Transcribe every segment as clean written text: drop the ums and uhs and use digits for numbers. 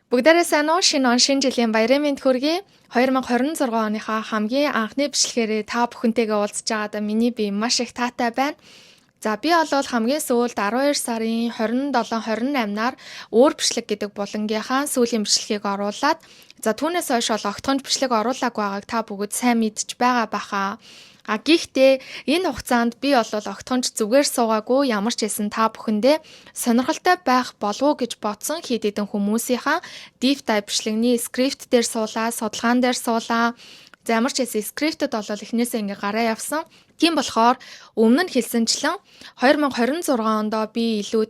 Бүгдээрээ сайн уу? Шинэ он шинэ жилийн баярын мэнд хүргэе. 2026 оныхоо хамгийн анхны бичлэгээрээ та бүхэнтэйгээ уулзч байгаадаа миний бие маш их таатай байна. За би бол хамгийн сүүлд 12 сарын 27-28-наар өөр бичлэг гэдэг булангийнхаа сүүлийн бичлэгийг оруулад түүнээс хойш бол огтхонч бичлэг оруулаагүй байгааг та бүгд сайн мэдж байгаа баха. Гэхдээ энэ хугацаанд би бол огтхонч зүгээр суугаагүй, ямар ч байсан та бүхэндээ сонирхолтой байх болов уу гэж бодсон хэд хэдэн хүмүүсийнхаа deep dive бичлэгний скрипт дээр суулаа, судалгаан дээр суулаа. За ямар ч байсан скриптэд бол эхнээсээ ингээ гараа явсан. Тийм болохоор өмнө нь хэлсэнчлэн 2026 онд би илүү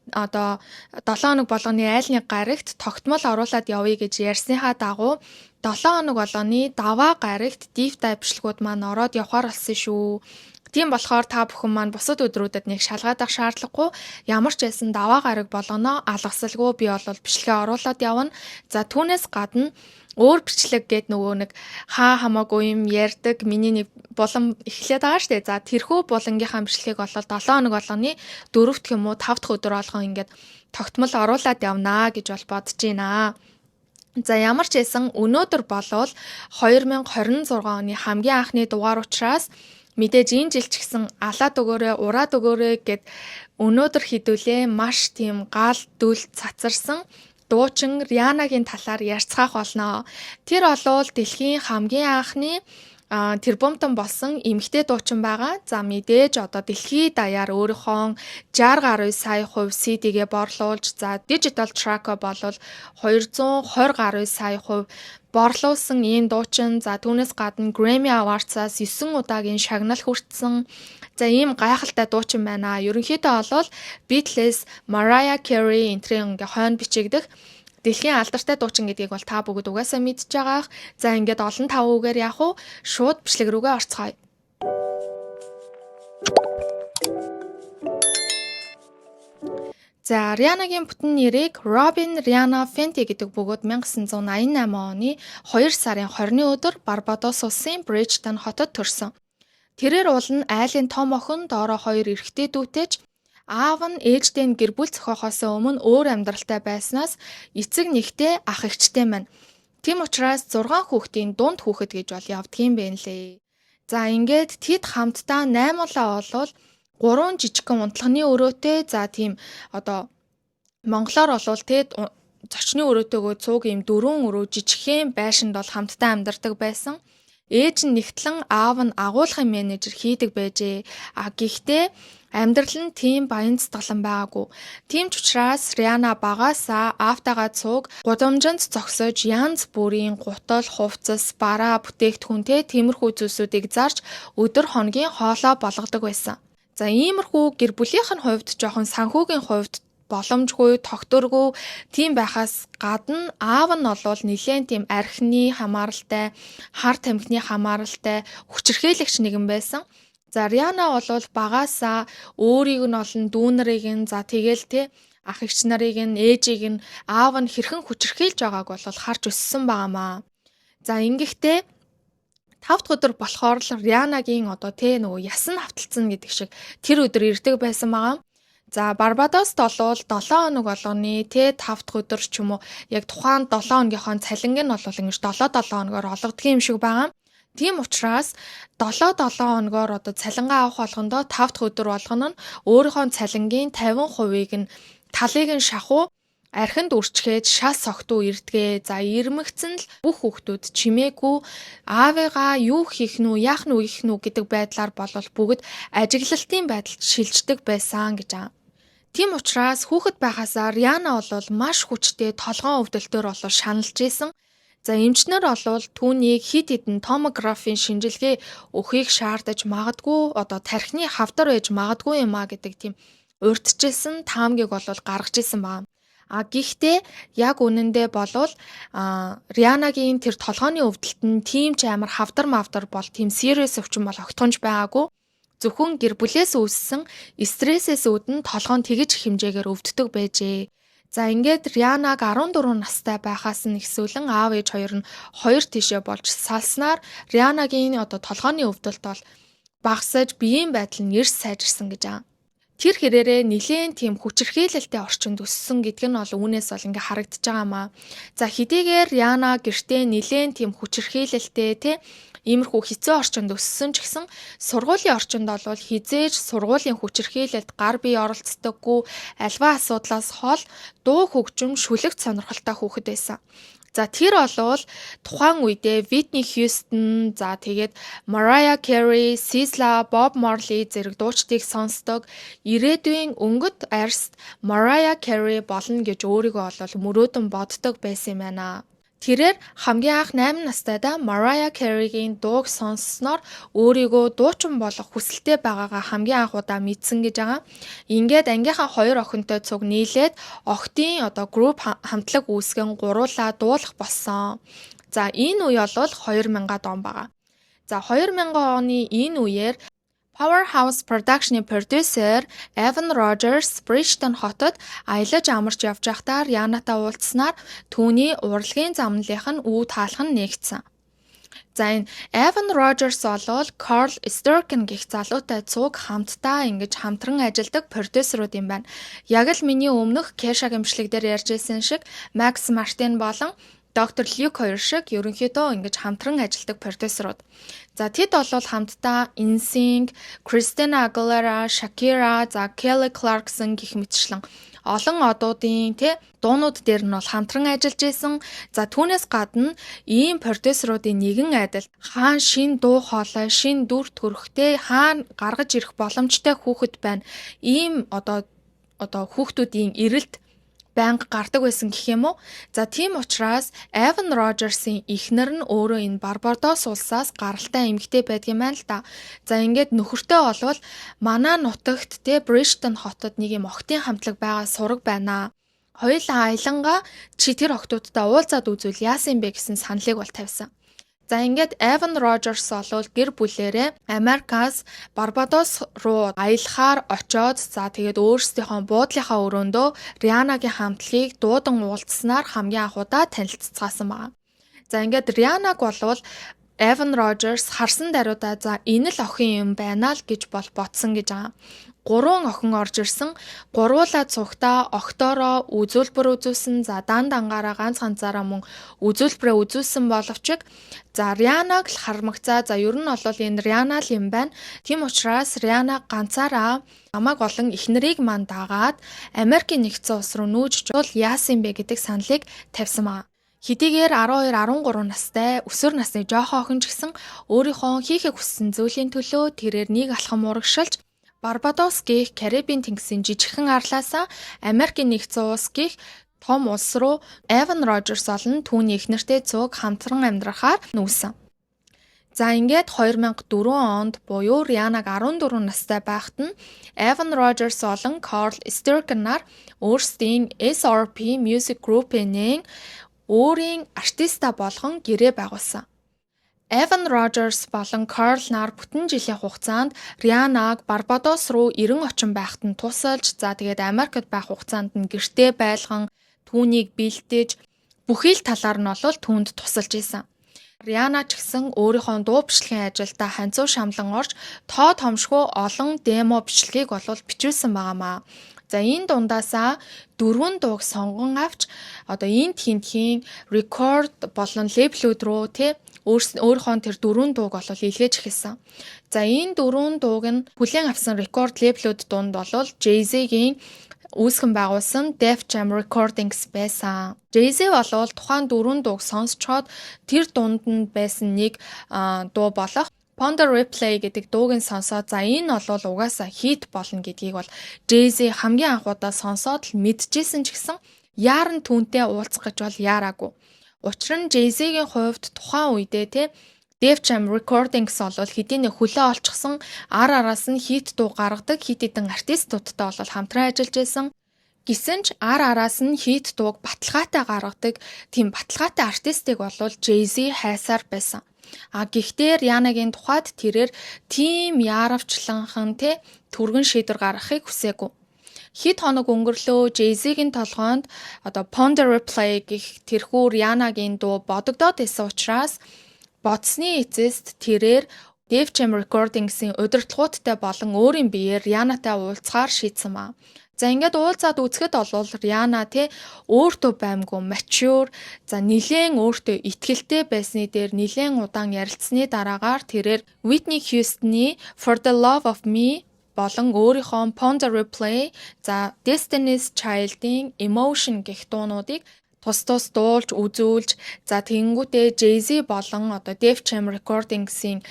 7 хоног болгоны айл нэг гарагт тогтмол оруулаад явъя гэж ярьсныхаа дагуу 7 хоног болгоны даваа гарагт deep dive бичлэгүүд маань ороод явхаар болсон шүү. Тийм болохоор та бүхэн маань бусад өдрүүдэд нэг шалгаадах шаардлагагүй, ямар ч байсан даваа гараг болгоно алгасалгүй би бол бичлэгээ оруулаад явна. За түүнээс гадна өөр бичлэг гээд нөгөө нэг хамаагүй юм ярьдаг миний нэг булан эхлээд байгаа штэ. За тэрхүү булангийнхаа бичлэгийг бол 7 хоног болгоны 4 дэх юм уу 5 дахь өдөр болгон ингээд тогтмол оруулаад явнаа гэж бол бодож байна. За ямар ч байсан өнөөдөр болвол 2026 оны хамгийн анхны дугаар учраас мэдээж энэ жил ч гэсэн алаад өгөөрэй, ураад өгөөрэй гэд өнөөдөр хідүүлээ маш тийм гал дүл цацарсан дуучин Рианагийн талаар ярьцгаах болно. Тэр олвол дэлхийн хамгийн анхны тэрбумтан болсон эмэгтэй дуучин байгаа. За мэдээж дэлхийд даяар өөрийнхөө 60 гаруй сая хувь CD-гээ борлуулж, digital track болвол 220 гаруй сая хувь борлуулсан ийм дуучин. За түүнээс гадна Grammy Awards-аас 9 удаагийн шагнал хүртсэн. За ийм гайхалтай дуучин байна. Ерөнхийдөө бол Beatles, Mariah Carey энтрийн хойно бичигдэх дэлхийн алдартай дуучин гэдгийг бол та бүгд угаасаа мэдж байгаах. За ингээд олон тавуугаар явах уу? Шууд бичлэг рүүгээ орцгоё. За Рианагийн бүтэн нэрийг Robin Rihanna Fenty гэдэг бөгөөд 1988 оны 2 сарын 20-ны өдөр Барбадос улсын Bridgeton хотод төрсөн. Тэрээр уул нь айлын том охин, доороо 2 эрэгтэй дүүтэйч, аав нь ээжтэй гэр бүл зохиохоос өмнө өөр амьдралтай байснаас эцэг нэгтэй ах эгчтэй маань. Тийм учраас 6 хүүхдийн дунд хүүхэд гэж бол явдгийм бэ лээ. За ингээд тэд хамтдаа 8 лаа болвол 3 жижигхэн унтлагын өрөөтэй монголоор болвол зочны өрөөтэйгөө цуг ийм 4 өрөө жижигхэн байшинд бол хамтдаа амьдардаг байсан. Ээж нь нэгтлэн аав нь агуулгын менежер хийдэг байжээ. Гэхдээ амьдрал нь тийм баян цэцгэлэн байгаагүй. Тийм ч учраас Риана багаасаа аавтайгаа цуг гудамжинд зогсож янз бүрийн гутал, хувцас, бараа, бүтээгдэхүүн тиймэрхүү зүйлсүүдийг зарж өдөр хоногийн хоолоо болгодог байсан. За иймэрхүү гэр бүлийнх нь хувьд жоохон санхүүгийн хувьд боломжгүй, тогтворгүй тийм байхаас гадна аав нь бол нэлээд тийм архины хамааралтай, хар тамхины хамааралтай хүчирхийлэгч нэгэн байсан. За Риана бол багаасаа өөрийг нь олон дүүнарыг нь ах эгч нарыг нь ээжийг нь аав нь хэрхэн хүчирхийлж байгааг бол харж өссөн байгаамаа. За ингэхдээ 5 дахь өдөр болохоор л Рианагийн нөгөө ясан хавталцсан гэдэг шиг тэр өдөр ирдэг байсан байгаа. За Барбадост бол 7 хоног болгоны 5 дахь өдөр ч юм уу яг тухайн 7 хоногийнхоо цалинг нь бол ингэж 7 хоногоор олгодог юм шиг байгаа. Тийм учраас 7 хоногоор цалингаа авах болгондоо 5 дахь өдөр болгоно нь өөрийнхөө цалингийн 50%-ийг нь талыг нь шахуу архинд үрчгээд шас согтуу ирдгээ. За ирмэгцэн л бүх хүүхдүүд чимээгүй аавыгаа юу хийх нү, яах нү гэдэг байдлаар болвол бүгд ажиглалтын байдалд шилждэг байсан гэж аа. Тийм учраас хүүхэд байхасаа Риана бол маш хүчтэй толгоон өвдөлтөөр шаналж исэн. За эмчнэр бол түүнийг хид хідэн томографийн шинжилгээ өгөхийг шаардаж магадгүй тархины хавдар байж магадгүй юм гэдэг тийм урьдчилсан таамгийг бол гаргаж исэн байна. Гэхдээ яг үнэндээ болвол Рианагийн тэр толгооны өвдөлт нь тийм ч амар хавдар мавдар бол тийм serious өвчин бол огтхонж байгаагүй. Зөвхөн гэр бүлээс үүссэн стрессээс үүдэн толгоо нь тэгж хэмжээгээр өвддөг байжээ. За ингээд Рианаг 14 настай байхаас нь ихсүүлэн аав ээж хоёр нь хоёр тишээ болж салснаар Рианагийн толгооны өвдөлт бол багасаж биеийн байдал нь эрс сайжирсан гэж аа. Тэр хэрээрээ нилээн тийм хүчирхийлэлтэй орчинд өссөн гэдг нь бол үүнээс бол ингээ харагдаж байгаамаа. За хэдийгээр Риана гэртээ нилээн тийм хүчирхийлэлтэй те иймэрхүү хэцүү орчинд өссөн ч гэсэн сургуулийн орчинд бол хизээж сургуулийн хүчирхийлэлд гар бие оролцдоггүй, альва асуудлаас хол дуу хөгжим шүлэгт сонирхолтой хүүхэд байсан. За тэр болвол тухайн үедээ Whitney Houston, за тэгээд Mariah Carey, SZA, Bob Marley зэрэг дуучдыг сонсдог ирээдүйн өнгөт арьс Mariah Carey болно гэж өөрийгөө бол мөрөөдөн боддог байсан юм байна. Тэрээр хамгийн анх 8 настайдаа Mariah Carey-гийн дууг сонссноор өөрийгөө дуучин болох хүсэлтэй байгаагаа хамгийн анх удаа мэдсэн гэж байгаа. Ингээд ангийнхаа 2 охинтой цуг нийлээд охидын групп хамтлаг үүсгэн гуруулаа дуулах болсон. За энэ үе бол 2000-аад он байгаа. За 2000 оны энэ үеэр Powerhouse Production-ы продюсер Evan Rogers Bridgeton хотод аялаж амарч явж байхдаа Рианатай уулзснаар түүний урлагийн замналынх нь үу таалах нь нэгдсэн. За энэ Evan Rogers болвол Carl Sturken гэх залуутай цуг хамтдаа ингэж хамтран ажилладаг продюсерууд юм байна. Яг л миний өмнөх Kesha гэмшлэг дээр ярьжсэн шиг Max Martin болон Доктор Люк хоёр шиг ерөнхийдөө ингэж хамтран ажилладаг продюсерууд. За тэд бол хамтдаа NSYNC, Christina Aguilera, Shakira, за Kelly Clarkson гэх мэтчлэн олон одуудын дуунууд дээр нь бол хамтран ажиллаж исэн. За түүнээс гадна ийм продюсеруудын нэгэн адил хаана шин дуу хоолой, шин дүр төрхтэй хаана гаргаж ирэх боломжтой хүүхэд байна. Ийм одоо хүүхдүүдийн эрэлт банк гардаг байсан гэх юм уу. За тийм учраас Evan Rogers-ийн эхнэр нь өөрөө энэ Барбадос улсаас гаралтай эмэгтэй байдаг юм байна л да. За ингээд нөхөртөө болвол манай нутагт Bridgeton хотод нэг юм охтын хамтлаг байгаа сураг байна. Хоёулаа аялангаа чи тэр охтуудтай уулзаад үзвэл яасан бэ гэсэн саналыг бол тавьсан. За ингээд Evan Rogers болвол гэр бүлээрээ Америкаас Барбадос руу аялахаар очоод за тэгээд өөрсдийнхөө буудлынхаа өрөөндөө Рианагийн хамтлагийг дуудан уулзснаар хамгийн анх удаа танилццгаасан байна. За ингээд Рианаг болвол Evan Rogers харсан даруйдаа за энэ л охин юм байна л гэж бодсон гэж байгаа. 3 охин орж ирсэн. Гуруула цугтаа огтоороо үзүүлбэр үзүүлсэн. За дан дангаараа ганц ганцаараа мөн үзүүлбэрээ үзүүлсэн боловч за Рианаг л хармагцаа. За ер нь бол энэ Риана л юм байна. Тийм учраас Риана ганцаараа намайг болон эхнэрийг мань дагаад Америкийн нэгдсэн улс руу нүүж чул яасан бэ гэдэг саналыг тавьсан байна. Хэдийгээр 12, 13 настай өсвөр насны жоохон охин ч гэсэн өөрийнхөө хийхийг хүссэн зүйлийн төлөө тэрээр нэг алхам урагшилж Барбадос гэх Карибын тэнгисийн жижигхэн арлаасаа Америкийн нэгдсэн улс гэх том улс руу Evan Rogers болон түүний эхнэртэй цуг хамтран амьдрахаар нүүсэн. За ингээд 2004 онд буюу Рианаг 14 настай байхад нь Evan Rogers болон Carl Sturken-аар өөрсдийн SRP Music Group-ийн өөрийн артиста болгон гэрээ байгуулсан. Evan Rogers болон Carl нар бүтэн жилийн хугацаанд Рианаг Барбадос руу 90 очин байхад нь тусалж, за тэгээд Америкт байх хугацаанд нь гэртээ байлган, түүнийг бэлдэж, бүхий л талаар нь бол түүнд тусалж исэн. Риана ч гэсэн өөрийнхөө дуу бичлэгийн ажилдаа ханцуу шамлан орж, тоо томшгүй олон демо бичлэгийг бол бичүүлсэн байгаамаа. За энэ дундаасаа 4 дууг сонгон авч энэ тентхийн рекорд болон лейблүүд рүү өөрийнхөө тэр 4 дууг бол илгээж эхэлсэн. За энэ 4 дууг нь хүлээн авсан рекорд лейблүүд дунд бол Jay-Z-гийн үүсгэн байгуулсан Def Jam Recordings байсан. Jay-Z бол тухайн 4 дууг сонсчоод тэр дунд нь байсан нэг дуу болох Ponder Replay гэдэг дууг нь сонсоод за энэ бол угаасаа хит болно гэдгийг бол Jay-Z хамгийн анх удаа сонсоод л мэдчихсэн ч гэсэн яаран түүнтэй уулзах гэж бол яараагүй. Учир нь Jay-Z-гийн хувьд тухайн үедээ Def Jam Recordings бол хэдийнэ хөлөө олчихсан араас нь хит дуу гаргадаг хит хитэн артистуудтай бол хамтран ажиллаж байсан. Гэсэн ч араас нь хит дууг баталгаатай гаргадаг тийм баталгаатай артистыг бол Jay-Z хайсаар байсан. Гэхдээ Рианагийн тухайд тэрээр тийм яаравчланхан түргэн шийдвэр гаргахыг хүсээгүй. Хэд хоног өнгөрлөө Jay-Z-гийн толгойд Ponder Replay гэх тэрхүү Рианагийн дуу бодогдоод байсан учраас бодсны эцэст тэрээр Def Jam Recordings-ийн удирдлагуудтай болон өөрийн биеэр Rihanna-тай уулзахаар шийдсэн маа. За ингээд уулзаад үзэхэд бол Rihanna өөртөө баймгүй mature, за нилээн өөртөө итгэлтэй байсны дээр нилээн удаан ярилцсны дараагаар тэрээр Whitney Houston-ы For the Love of Me болон өөрийнхөө Pon de Replay, за Destiny's Child-ийн Emotion гэх дуунуудыг тус дуулж үзүүлж, за тэгэнгүүтээ Jay-Z болон Def Jam Recordings-ийн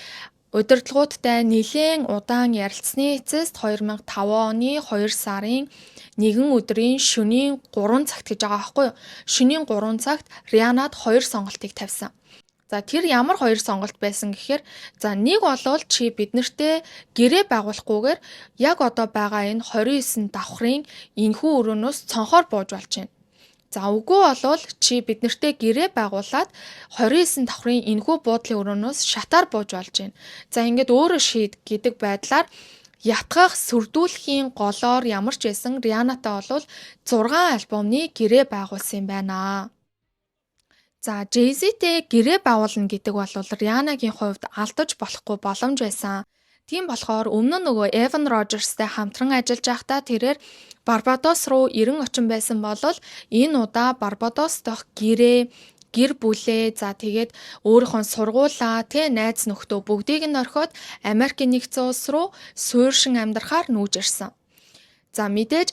удирдлагуудтай нэлээд удаан ярилцсны эцэст 2005 оны 2 сарын 1 өдрийн шөнийн 3 цагт гэж байгаа байхгүй юу? Шөнийн 3 цагт Rihanna-д 2 сонголтыг тавьсан. За тэр ямар 2 сонголт байсан гэхээр за нэг болвол чи биднэртээ гэрээ байгуулахгүйгээр яг одоо байгаа энэ 29 давхрын энэхүү өрөөнөөс цонхоор бууж болж байна. За үгүй болвол чи биднэртээ гэрээ байгуулад 29 давхрын энэхүү буудлын өрөөнөөс шатаар бууж болж байна. За ингээд өөрөө шийд гэдэг байдлаар ятгах сүрдүүлэхийн голоор ямар ч байсан Rihanna-тай бол 6 альбомны гэрээ байгуулсан юм байна. За Jay-Z-тэй гэрээ байгуулна гэдэг бол Rihanna-гийн хувьд алдаж болохгүй боломж байсан. Тийм болохоор өмнө нь нөгөө Evan Rogers-тай хамтран ажиллаж байхдаа тэрээр Барбадос руу 90 очин байсан бол энэ удаа Барбадос дахь гэр бүлээ, за тэгээд өөрийнхөө сургуулаа, найз нөхдөө бүгдийг нь орхиод Америкийн нэгдсэн улс руу суурьшин амьдрахаар нүүж ирсэн. За мэдээж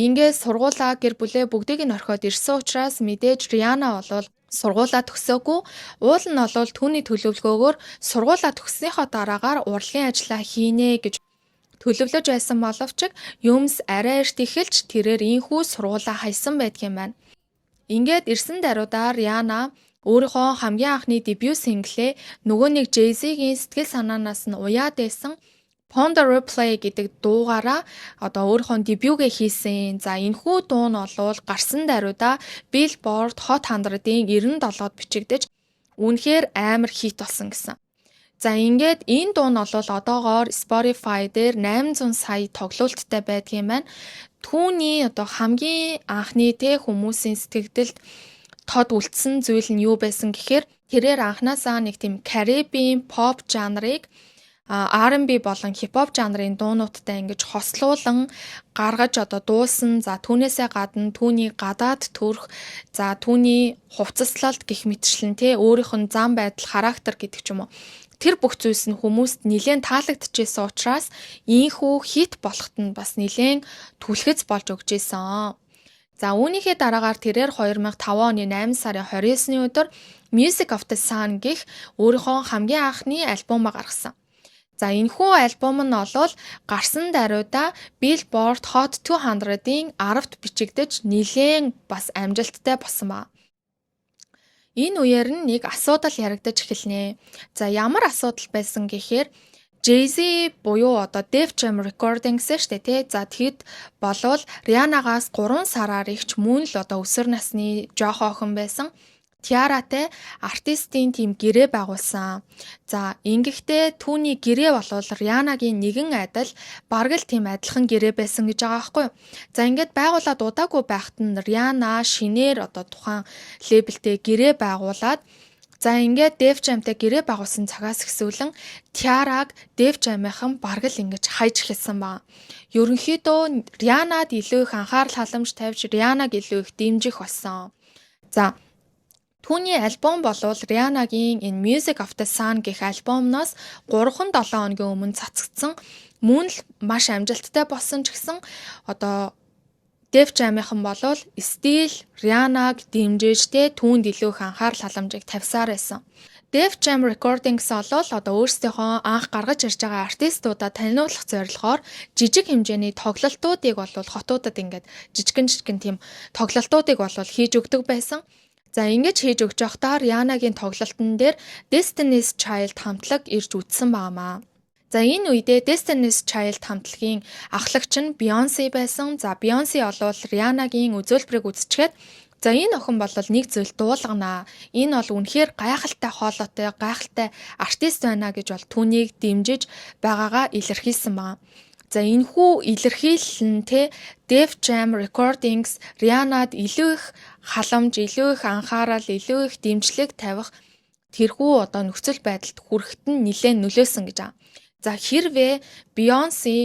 ингээд сургуулаа, гэр бүлээ бүгдийг нь орхиод ирсэн учраас мэдээж Rihanna бол сургуулаа төгсөөгүй, уул нь бол түүний төлөвлөгөөгөөр сургуулаа төгссөнийхөө дараагаар урлагийн ажлаа хийнэ гэж төлөвлөж байсан боловч юмс арай эрт эхэлж тэрээр ийхүү сургуулаа хайсан байдгийн байна. Ингээд ирсэн даруйдаа Rihanna өөрийнхөө хамгийн анхны дебют синглээ нөгөө нэг Jay-Z-гийн сэтгэл санаанаас нь уяад байсан Pon de Replay гэдэг дуугаараа өөрийнхөө дебюгээ хийсэн. За энэхүү дуу нь бол гарсан даруйдаа Billboard Hot 100-ийн 97-д бичигдэж үнэхээр амар хит болсон гэсэн. За ингээд энэ дуу нь бол одоогоор Spotify дээр 800 сая тоглолттой байдгийн байна. Түүний хамгийн анхны хүмүүсийн сэтгэгдэлд тод үлдсэн зүйл нь юу байсан гэхээр тэрээр анхнаасаа нэг тийм Caribbean pop жанрыг R&B болон хип-хоп жанрын дуунуудтай ингэж хослуулан гаргаж дуусан. За түүнээсээ гадна түүний гадаад төрх, за түүний хувцаслалт гэх мэтчлэн өөрийнх нь зам байдал, характер гэдэг ч юм уу. Тэр бүх зүйлс нь хүмүүст нэлээд таалагдчихсэн учраас ийхүү хит болоход нь бас нэлээд түлхэц болж өгч ийсэн. За үүнийхээ дараагаар тэрээр 2005 оны 8 сарын 29-ны өдөр Music of the Sun гэх өөрийнхөө хамгийн анхны альбомоо гаргасан. За энэхүү альбом нь бол гарсан даруйдаа Billboard Hot 200-ийн 10-т бичигдэж нэлээд бас амжилттай болсон ба. Энэ үеэр нэг асуудал яригдаж эхэлнэ. За ямар асуудал байсан гэхээр Jay-Z буюу Def Jam Recordings шүү дээ. За тэгэд болвол Rihanna-гаас 3 сараар ихч мөн л өсвөр насны жоох охин байсан. Tiara-тай артистийн тим гэрээ байгуулсан. За ингэхдээ түүний гэрээ болвол Rihanna-гийн нэгэн адил бараг л тийм адилхан гэрээ байсан гэж байгаа байхгүй юу. За ингээд байгуулад удаагүй байхад нь Rihanna шинээр тухайн лейблтэй гэрээ байгуулад за ингээд Def Jam-тай гэрээ байгуулсан цагаас эхсүүлэн Tiara-г Def Jam-ийнхан бараг л ингэж хайж эхэлсэн ба. Ерөнхийдөө Rihanna-д илүү их анхаарал халамж тавьж Rihanna-г илүү их дэмжих болсон. За түүний альбом болвол Rihanna-гийн энэ Music of the Sun гэх альбомноос 3-7 хоногийн өмнө цацагдсан. Мөн л маш амжилттай болсон ч гэсэн Def Jam-ийнхан болвол стил Rihanna-г дэмжиж түүнд илүү их анхаарал халамжийг тавьсаар байсан. Def Jam Recordings бол өөрсдийнхөө анх гаргаж ирж байгаа артистуудаа таниулах зорилгоор жижиг хэмжээний тоглолтуудыг бол хотуудад ингээд жижигэн тийм тоглолтуудыг бол хийж өгдөг байсан. За ингэж хийж өгч явахдаа Rihanna-гийн тоглолтын дээр Destiny's Child хамтлаг ирж үтсэн баамаа. За энэ үедээ Destiny's Child хамтлагийн ахлагч нь Beyoncé байсан. За Beyoncé бол Rihanna-гийн үзүүлбэрийг үзчихэд за энэ охин бол нэг зүйл дуулганаа. Энэ бол үнэхээр гайхалтай хоолойтой, гайхалтай артист байна гэж бол түүнийг дэмжиж байгаагаа илэрхийлсэн байна. За энэхүү илэрхийлэл нь Def Jam Recordings Rihanna-д илүү их халамж, илүү их анхаарал, илүү их дэмжлэг тавих тэрхүү одоо нөхцөл байдалд хүрэхэд нь нэлээд нөлөөсөн гэж байгаа. За хэрвээ Beyoncé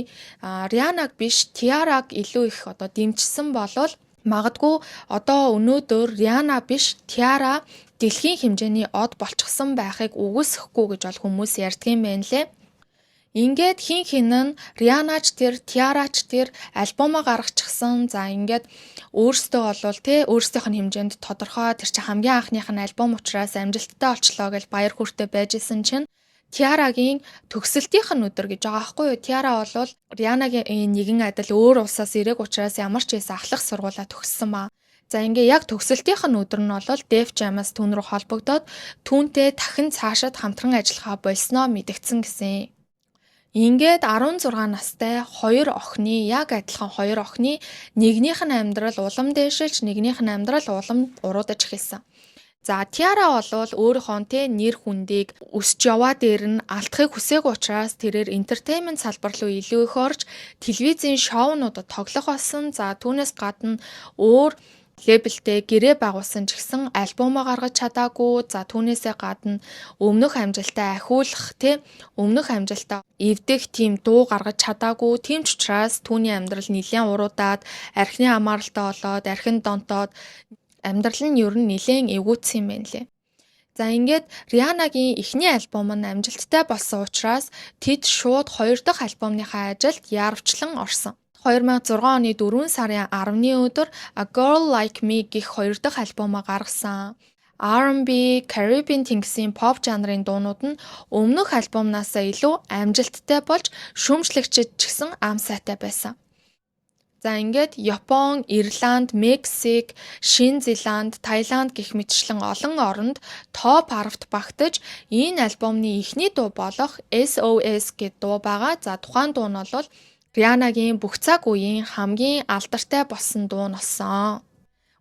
Rihanna-г биш Tiara-г илүү их одоо дэмжсэн болвол магадгүй одоо өнөөдөр Rihanna биш Tiara дэлхийн хэмжээний од болчихсон байхыг үгүйсэхгүй гэж бол хүмүүс ярьдаг юм байна лээ. Ингээд хин нь Rihanna-ч тэр Tiara-ч тэр альбомоо гаргачихсан. За ингээд өөрсдөө болвол өөрсдийнх нь хэмжээнд тодорхой тэр чинь хамгийн анхных нь альбом учраас амжилттай олчлоо гэж баяр хүртэ байжсэн чинь Tiara-гийн төгсөлтийнх нь өдөр гэж байгаа байхгүй юу? Tiara болвол Rihanna-гийн нэгэн адил өөр улсаас ирэх учраас ямар ч байсан ахлах сургуулаа төгссөн ба. За ингээ яг төгсөлтийнх нь өдөр нь бол Def Jam-аас түүн рүү холбогдоод түүнтэй дахин цаашид хамтран ажиллахаа болсноо мэдгдсэн гэсэн. Ингээд 16 настай хоёр охины яг адилхан хоёр охины нэгнийх нь амьдрал улам дээшилж нэгнийх нь амьдрал улам уруудаж эхэлсэн. За Tiara болвол өөрийнхөө нэр хүндийг өсч яваа дээр нь алдахыг хүсээгүй учраас тэрээр entertainment салбар руу илүү их орж телевизийн шоунуудад тоглох болсон. За түүнээс гадна өөр лейблтэй гэрээ байгуулсан ч гэсэн альбомоо гаргаж чадаагүй. За түүнээсээ гадна өмнөх амжилтаа ахиулах өмнөх амжилтаа эвдэх тийм дуу гаргаж чадаагүй. Тийм ч учраас түүний амьдрал нэлээд уруудаад архины хамааралтай болоод архин донтоод амьдрал нь ер нь нэлээд эвгүүцсэн юм байна лээ. За ингээд Rihanna-гийн эхний альбом нь амжилттай болсон учраас тэд шууд хоёр дахь альбомныхаа ажилд яарвчлан орсон. 2006 оны 4 сарын 10-ны өдөр A Girl Like Me гэх хоёр дахь альбомоо гаргасан. R&B, Caribbean тэнгисийн pop жанрын дуунууд нь өмнөх альбомнаасаа илүү амжилттай болж шүүмжлэгчид ч гэсэн ам сайтай байсан. За ингээд Япон, Ирланд, Мексик, Шинэ Зеланд, Таиланд гэх мэтчлэн олон оронд топ 10-т багтаж энэ альбомны эхний дуу болох SOS гэдэг дуу байгаа. За тухайн дуу нь бол Rihanna-гийн бүх цаг үеийн хамгийн алдартай болсон дуу носон.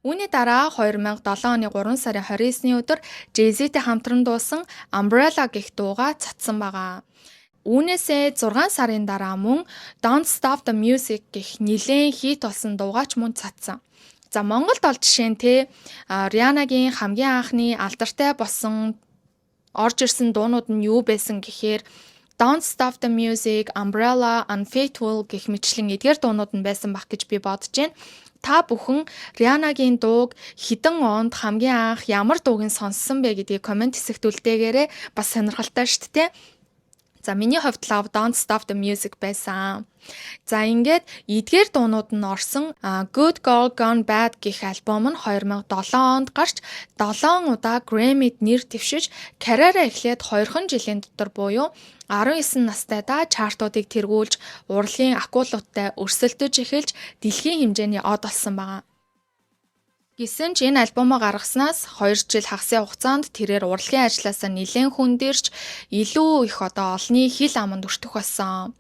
Үүний дараа 2007 оны 3 сарын 29-ны өдөр Jay-Z-тэй хамтран дуусан Umbrella гэх дууга цацсан байгаа. Үүнээсээ 6 сарын дараа мөн Don't Stop the Music гэх нэлээд хит болсон дуугаач мөн цацсан. За Монголд бол жишээ нь Rihanna-гийн хамгийн анхны алдартай болсон орж ирсэн дуунууд нь юу байсан гэхээр Don't Stop the Music, Umbrella, Unfaithful гэх мэтчлэн эдгээр дуунууд нь байсан бах гэж би бодож байна. Та бүхэн Rihanna-гийн дууг хэдэн онд хамгийн анх ямар дууг нь сонссон бэ гэдгийг комент хэсэгт үлдээгээрэй. Бас сонирхолтой шүү дээ. За миний хувьд Love Don't Stop the Music байсан. За ингээд эдгээр дуунууд нь орсон Good Girl Gone Bad гэх альбом нь 2007 онд гарч 7 удаа Grammy-д нэр дэвшиж карьераа эхлээд 2 жилийн дотор буюу 19 настайдаа чартуудыг тэргүүлж урлагийн акулуудтай өрсөлдөж эхэлж дэлхийн хэмжээний од олсон байгаа. Гэсэн ч энэ альбомоо гаргаснаас 2 жил хагасны хугацаанд тэрээр урлагийн ажлаасаа нэлээд хүндэрч илүү их олонний хил аманд өртөх болсон.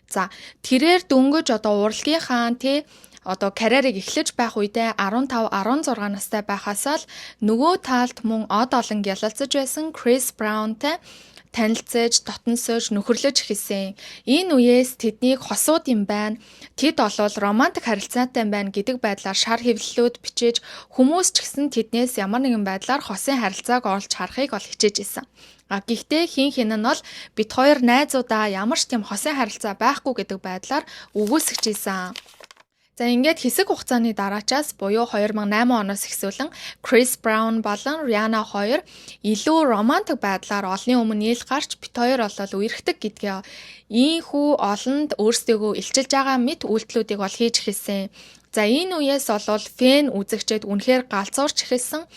За тэрээр дөнгөж урлагийнхаа карьерийг эхлэж байх үедээ 15-16 настай байхасаа л нөгөө талд мөн од олон гялалцаж байсан Chris Brown-тай танилцаж, дотносож, нөхөрлөж эхэлсэн. Энэ үеэс тэднийг хосууд юм байна. Тэд олвол романтик харилцаатай байна гэдэг байдлаар шар хэвлэлүүд бичиж хүмүүс ч гэсэн тэднээс ямар нэгэн байдлаар хосын харилцааг олж харахыг ол хичээж исэн. Гэхдээ хин нь бол бид хоёр найзуудаа ямар ч тийм хосын харилцаа байхгүй гэдэг байдлаар үгүйсгэж исэн. За ингээд хэсэг хугацааны дараачаас буюу 2008 оноос эхсүүлэн Chris Brown болон Rihanna хоёр илүү романтик байдлаар олонний өмнө нийл гарч бит хоёр болол үерхдэг гэдгээ ийхүү олонд өөрсдөө илчилж байгаа мэт үйлдэлүүдийг бол хийж эхэлсэн. За энэ үеэс болвол фэн үзэгчид үнэхээр галзуурч эхэлсэн.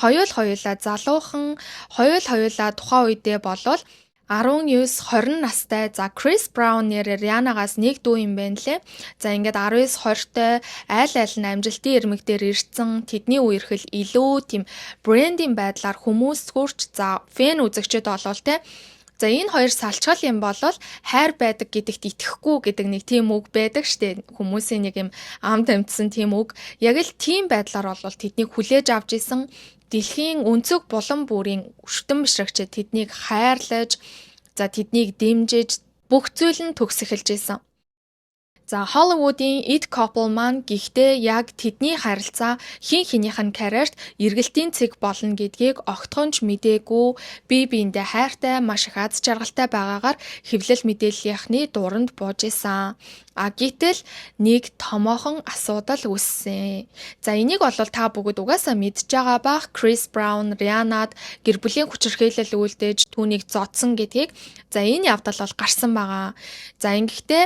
Хоёулаа залуухан, хоёулаа тухайн үедээ болвол 19-20 настай. За Chris Brown нэрээр Rihanna-гаас нэг дүү юм байна лээ. За ингээд 19-20-тай айл нь амжилтын ирмэг дээр ирсэн. Тэдний үерхэл илүү тийм брендинг байдлаар хүмүүс хүрч за фэн үзэгчид болвол за энэ хоёр салчгал юм болол хайр байдаг гэдэгт итгэхгүй гэдэг нэг тийм үг байдаг штэ. Хүмүүсийн нэг юм ам тамдсан тийм үг. Яг л тийм байдлаар болвол тэднийг хүлээж авч исэн. Дэлхийн өнцөг булан бүрийн өштөн бишрэгчид тэднийг хайрлаж, за тэднийг дэмжиж бүх зүйл нь төгс эхэлж исэн. За Hollywood-ийн It Couple маань гэхдээ яг тэдний харилцаа хин хинийх нь карьерт эргэлтийн цэг болно гэдгийг огтхонч мэдээгүй, бие биендээ хайртай, маш их аз жаргалтай байгаагаар хэвлэл мэдээллийнхний дууранд бууж исэн. Гэтэл нэг томоохон асуудал үүссэн. За энийг бол та бүгд угаасаа мэдж байгаа бах. Chris Brown Rihanna-д гэр бүлийн хүчирхийлэл үйлдэж түүнийг зодсон гэдгийг. За энэ явдал бол гарсан байгаа. За ингэхдээ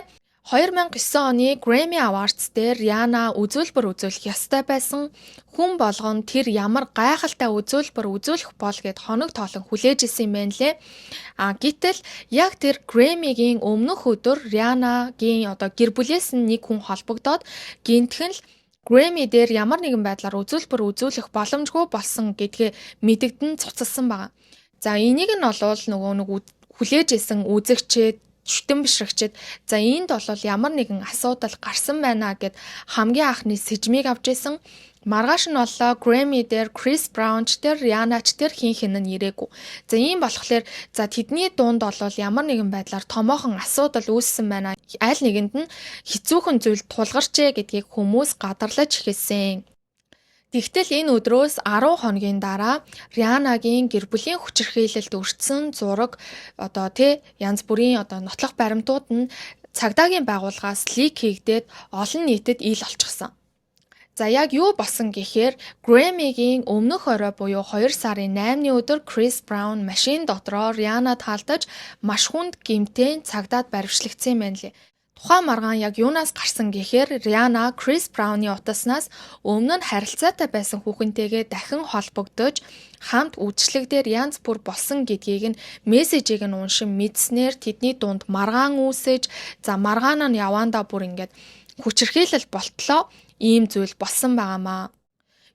2009 оны Grammy Awards дээр Rihanna үзүүлбэр үзүүлэх ёстой байсан. Хүн болгон тэр ямар гайхалтай үзүүлбэр үзүүлэх бол гэд хоног тоолон хүлээж исэн юм байна лээ. Гэтэл яг тэр Grammy-гийн өмнөх өдөр Rihanna-гийн гэр бүлээс нь нэг хүн холбогдоод гинтхэн л Grammy дээр ямар нэгэн байдлаар үзүүлбэр үзүүлэх боломжгүй болсон гэдгээ мэдэгдэн цуцалсан байгаа. За энийг нь бол нөгөө хүлээж исэн үзэгчид шүтэн бишрэгчэд за энд бол ямар нэгэн асуудал гарсан байна гэд хамгийн анхны сэжмийг авч исэн. Маргааш нь боллоо Grammy дээр Chris Brown ч тэр Rihanna ч тэр хин нь ирээгүй. За ийм болохоор за тэдний дунд бол ямар нэгэн байдлаар томоохон асуудал үүссэн байна. Аль нэгэнд нь хэцүүхэн зүйл тулгарчээ гэдгийг хүмүүс гадарлаж эхэлсэн. Тэгтэл энэ өдрөөс 10 хоногийн дараа Rihanna-гийн гэр бүлийн хүчирхийлэлд өртсөн зураг янз бүрийн нотлох баримтууд нь цагдаагийн байгууллагаас лик хийгдээд олон нийтэд ил олчихсон. За яг юу болсон гэхээр Grammy-гийн өмнөх орой буюу 2 сарын 8-ны өдөр Chris Brown машин дотроо Rihanna-д хаалтаж маш хүнд гэмтэн цагдаад баривчлагдсан юм байна лээ. Тухайн маргаан яг юунаас гарсан гэхээр Rihanna Chris Brown-ы утаснаас өмнө нь харилцаатай байсан хүүхэнтэйгээ дахин холбогдож хамт үйлчлэгдээр янз бүр болсон гэдгийг нь мессежийг нь уншин мэдснээр тэдний дунд маргаан үүсэж маргаан нь явандаа бүр ингээд хүчирхийлэл болтлоо ийм зүйл болсон байгаамаа.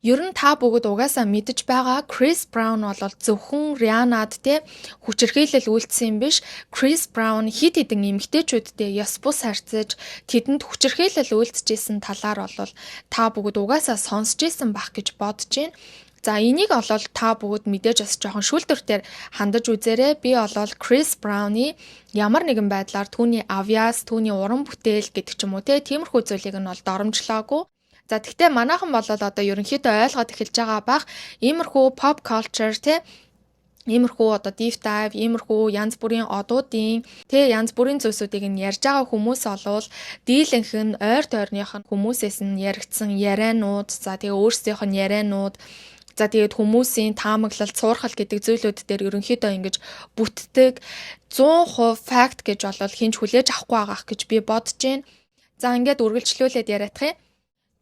Ер нь та бүгд угаасаа мэдж байгаа Chris Brown бол зөвхөн Rihanna-д хүчирхийлэл үйлдсэн биш. Chris Brown хэд хэдэн эмэгтэйчүүдтэй ёс бус харьцаж тэдэнд хүчирхийлэл үйлдчихсэн талаар бол та бүгд угаасаа сонсч ийсэн бах гэж бодож байна. За энийг бол та бүгд мэдээж бас жоохон шүүлтүртээр хандаж үзээрэй. Би бол Chris Brown-ы ямар нэгэн байдлаар түүний авьяас, түүний уран бүтээл гэдэг ч юм уу тиймэрхүү зүйлийг нь бол доромжлоогүй. За тэгтээ манайхан бол ерөнхийдөө ойлгоод эхэлж байгаа бах иймэрхүү pop culture иймэрхүү deep dive иймэрхүү янз бүрийн одуудын янз бүрийн зүйлсүүдийг нь ярьж байгаа хүмүүс олвол дийлэнх нь ойр тойрных нь хүмүүсээс нь яригдсан ярианууд тэгээ өөрсдийнх нь ярианууд тэгээд хүмүүсийн таамаглал цуурхал гэдэг зүйлүүд дээр ерөнхийдөө ингэж бүтдэг 100% fact гэж бол хинч хүлээж авахгүй байгаах гэж би бодож байна. За ингээд үргэлжлүүлээд яриадах юм.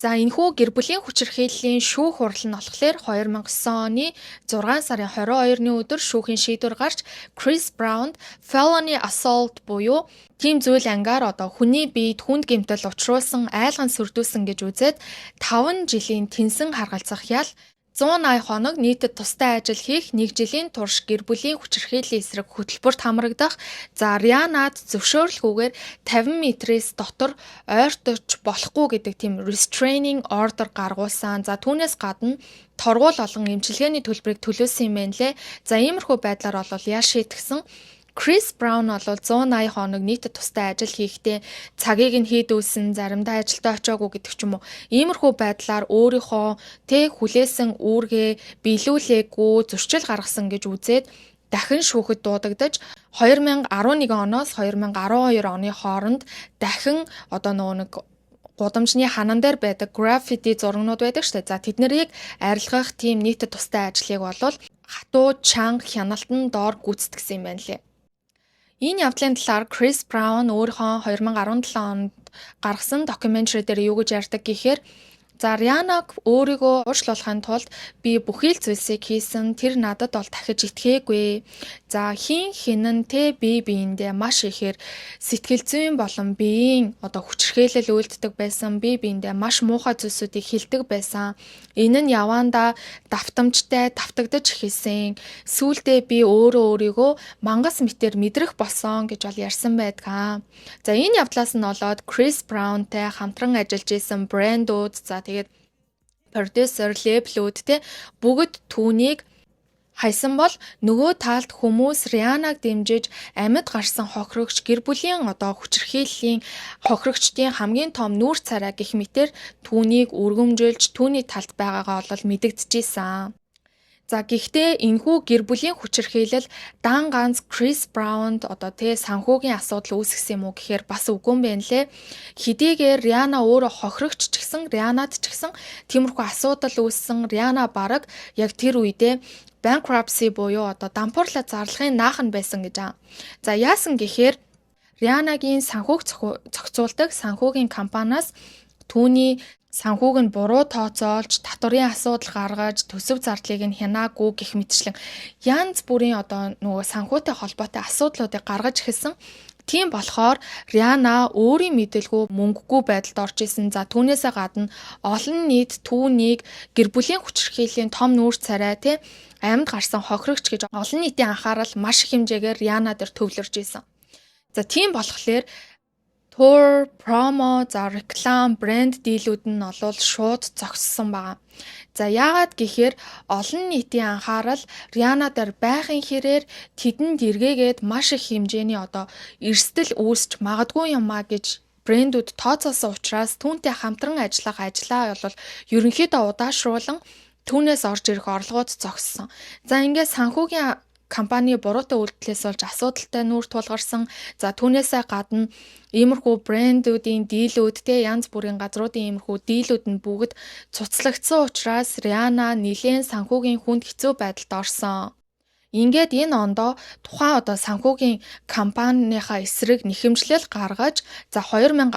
За энэхүү гэр бүлийн хүчирхийллийн шүүх хурал нь болохоор 2009 оны 6 сарын 22-ны өдөр шүүхийн шийдвэр гарч Chris Brown felony assault буюу тийм зүйл ангаар хүний биед хүнд гэмтэл учруулсан айлган сүрдүүлсэн гэж үзээд 5 жилийн тэнсэн харгалзах ял 180 хоног нийтэд тустай ажил хийх 1 жилийн турш гэр бүлийн хүчирхийллийн эсрэг хөтөлбөрт хамрагдах. За Rihanna-д зөвшөөрлгүйгээр 50 метрээс дотор ойртож болохгүй гэдэг тийм restraining order гаргуулсан. За түүнээс гадна торгуул олон эмчилгээний төлбөрийг төлөөсөн юм байна лээ. За иймэрхүү байдлаар бол яаш шийтгсэн. Chris Brown бол 180 хоног нийтэд тустай ажил хийхдээ цагийг нь хийдүүлсэн, заримдаа ажилдаа очиагүй гэдэг ч юм уу. Иймэрхүү байдлаар өөрийнхөө хүлээсэн үүргээ биелүүлээгүй зөрчил гаргасан гэж үзээд дахин шүүхэд дуудагдаж 2011 оноос 2012 оны хооронд дахин нэг гудамжны ханан дээр байдаг graffiti зурагнууд байдаг шүү дээ. За тэднийг арилгах тийм нийтэд тустай ажлыг бол хатуу чанга хяналтан доор гүйцэтгсэн юм байна лээ. Энэ явдлын талаар Chris Brown өөрийнхөө 2017 онд гаргасан докюментари дээр юу гэж ярьдаг гэхээр Rihanna өөрийгөө уучлуулахын тулд би бүхий л зүйлсийг хийсэн. Тэр надад бол дахиж итгээгүй. За хин хинэн би биендээ маш ихээр сэтгэл зүйн болон биеийн хүчирхийлэл үйлддэг байсан. Би биендээ маш муухай зүйлсүүдийг хилдэг байсан. Энэ нь явандаа давтамжтай давтагдаж эхэлсэн. Сүүлдээ би өөрийгөө мангас мэтэр мэдрэх болсон гэж бол ярьсан байдаг. За энэ явдлаас нь болоод Chris Brown-тай хамтран ажиллаж исэн брэндүүд тэгээд продюсер, лейблүүд бүгд түүнийг Хайсан бол нөгөө талд хүмүүс Рианаг дэмжиж амьд гарсан хохирогч гэр бүлийн хүчирхийллийн хохирогчдын хамгийн том нүүр царай гэх мэтэр түүнийг өргөмжилж түүний талд байгаагаа бол мэдэгдэжсэн. За гэхдээ энэхүү гэр бүлийн хүчирхийлэл дан ганц Крис Браунд санхүүгийн асуудал үүсгэсэн юм уу гэхээр бас үгүй юм байна лээ. Хэдийгээр Риана өөрөө хохирогч ч гэсэн Рианад ч гэсэн тиймэрхүү асуудал үүссэн. Риана бараг яг тэр үедээ bankruptcy буюу дампуурлаа зарлахын наахан байсан гэж аа. За яасан гэхээр Рианагийн санхүүг зохицуулдаг санхүүгийн компаниас түүний санхүүг нь буруу тооцоолж, татварын асуудал гаргаж, төсөв зардлыг нь хянаагүй гэх мэтчлэн янз бүрийн нөгөө санхүүтэй холбоотой асуудлуудыг гаргаж эхэлсэн. Тийм болохоор Риана өөрийн мэдээлгүй мөнгөгүй байдалд орж исэн. За түүнээсээ гадна олон нийт түүнийг гэр бүлийн хүчирхийллийн том нүүр царай амьд гарсан хохирогч гэж олон нийтийн анхаарал маш их хэмжээгээр Риана дээр төвлөрж исэн. За тийм болохоор тур, промо, реклам, брэнд дийлүүд нь олвол шууд зогссон байгаа. За яагаад гэхээр олон нийтийн анхаарал Риана дээр байхын хэрээр тэдэнд эргээгээд маш их хэмжээний эрсдэл үүсч магадгүй юмаа гэж брэндүүд тооцоосон учраас түүнтэй хамтран ажиллах ажлаа бол ерөнхийдөө удаашруулан түүнээс орж ирэх орлогууд зогссон. За ингээд санхүүгийн компани буруутай үйлдэлээс болж асуудалтай нүүр тулгарсан. За түүнээсээ гадна иймэрхүү брэндүүдийн дийлүүд янз бүрийн газруудын иймэрхүү дийлүүд нь бүгд цуцлагдсан учраас Риана нэлээд санхүүгийн хүнд хэцүү байдалд орсон. Ингээд энэ ондоо тухайн санхүүгийн компанийнхаа эсрэг нэхэмжлэл гаргаж 2014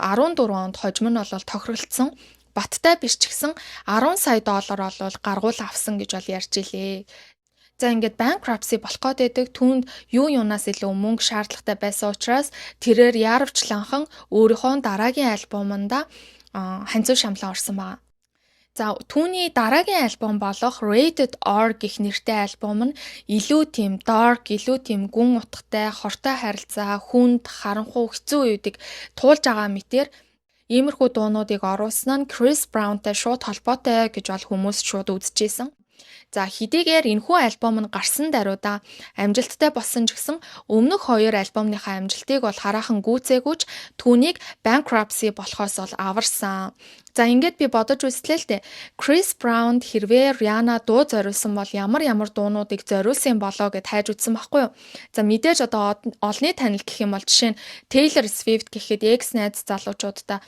онд хожим нь бол тохиролцсон. Баттай биш ч гэсэн 10 сая доллар бол гаргуул авсан гэж бол ярьж илээ. За ингээд bankruptcy болох гээд түүнд юунаас илүү мөнгө шаардлагатай байсан учраас тэрээр яарвчланхан өөрийнхөө дараагийн альбомонда ханцуу шамлан орсон байна. За түүний дараагийн альбом болох Rated R гэх нэртэй альбом нь илүү тийм dark, илүү тийм гүн утгатай, хортой харилцаа, хүнд, харанхуй хэцүү үеийг туулж байгаа мэтэр иймэрхүү дуунуудыг оруулсан нь Крис Браунтай шууд холбоотой гэж бол хүмүүс шууд үзчихсэн. За хэдийгээр энэхүү альбом нь гарсан даруйда амжилттай болсон ч гэсэн өмнөх хоёр альбомныхаа амжилтыг бол хараахан гүйцээгүйч түүнийг bankruptcy болохоос бол аварсан. За ингээд би бодож үзлээ л дээ. Крис Браунд хэрвээ Риана дуу зориулсан бол ямар дуунуудыг зориулсан болоо гэд хайж үзсэн байхгүй юу? За мэдээж олны танил гэх юм бол жишээ нь Taylor Swift гэхэд X найз залуучуудаа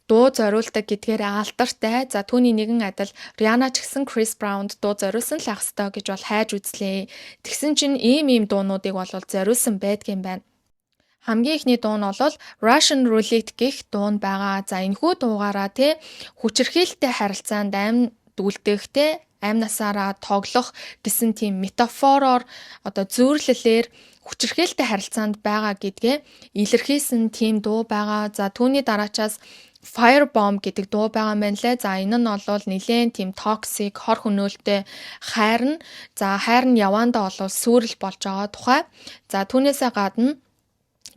дуу зориулдаг гэдгээр алдартай. За түүний нэгэн адил Риана ч гэсэн Крис Браунд дуу зориулсан л ах ёстой гэж бол хайж үзлээ. Тэгсэн чинь ийм дуунуудыг бол зориулсан байдгийн байна. Хамгийн ихний дуу нь бол Russian Roulette гэх дуу байгаа. За энэхүү дуугаараа хүчирхийлэлтэй харилцаанд үлдэх амнасаараа тоглох гэсэн тийм метафороор зүйрлэлээр хүчирхийлэлтэй харилцаанд байгаа гэдгээ илэрхийлсэн тийм дуу байгаа. За түүний дараачаас Firebomb гэдэг дуу байгаа юм байна лээ. За энэ нь бол нэлээд тийм токсик, хор хөнөөлтэй хайр нь явандаа бол сүрэл болж байгаа тухай. За түүнээсээ гадна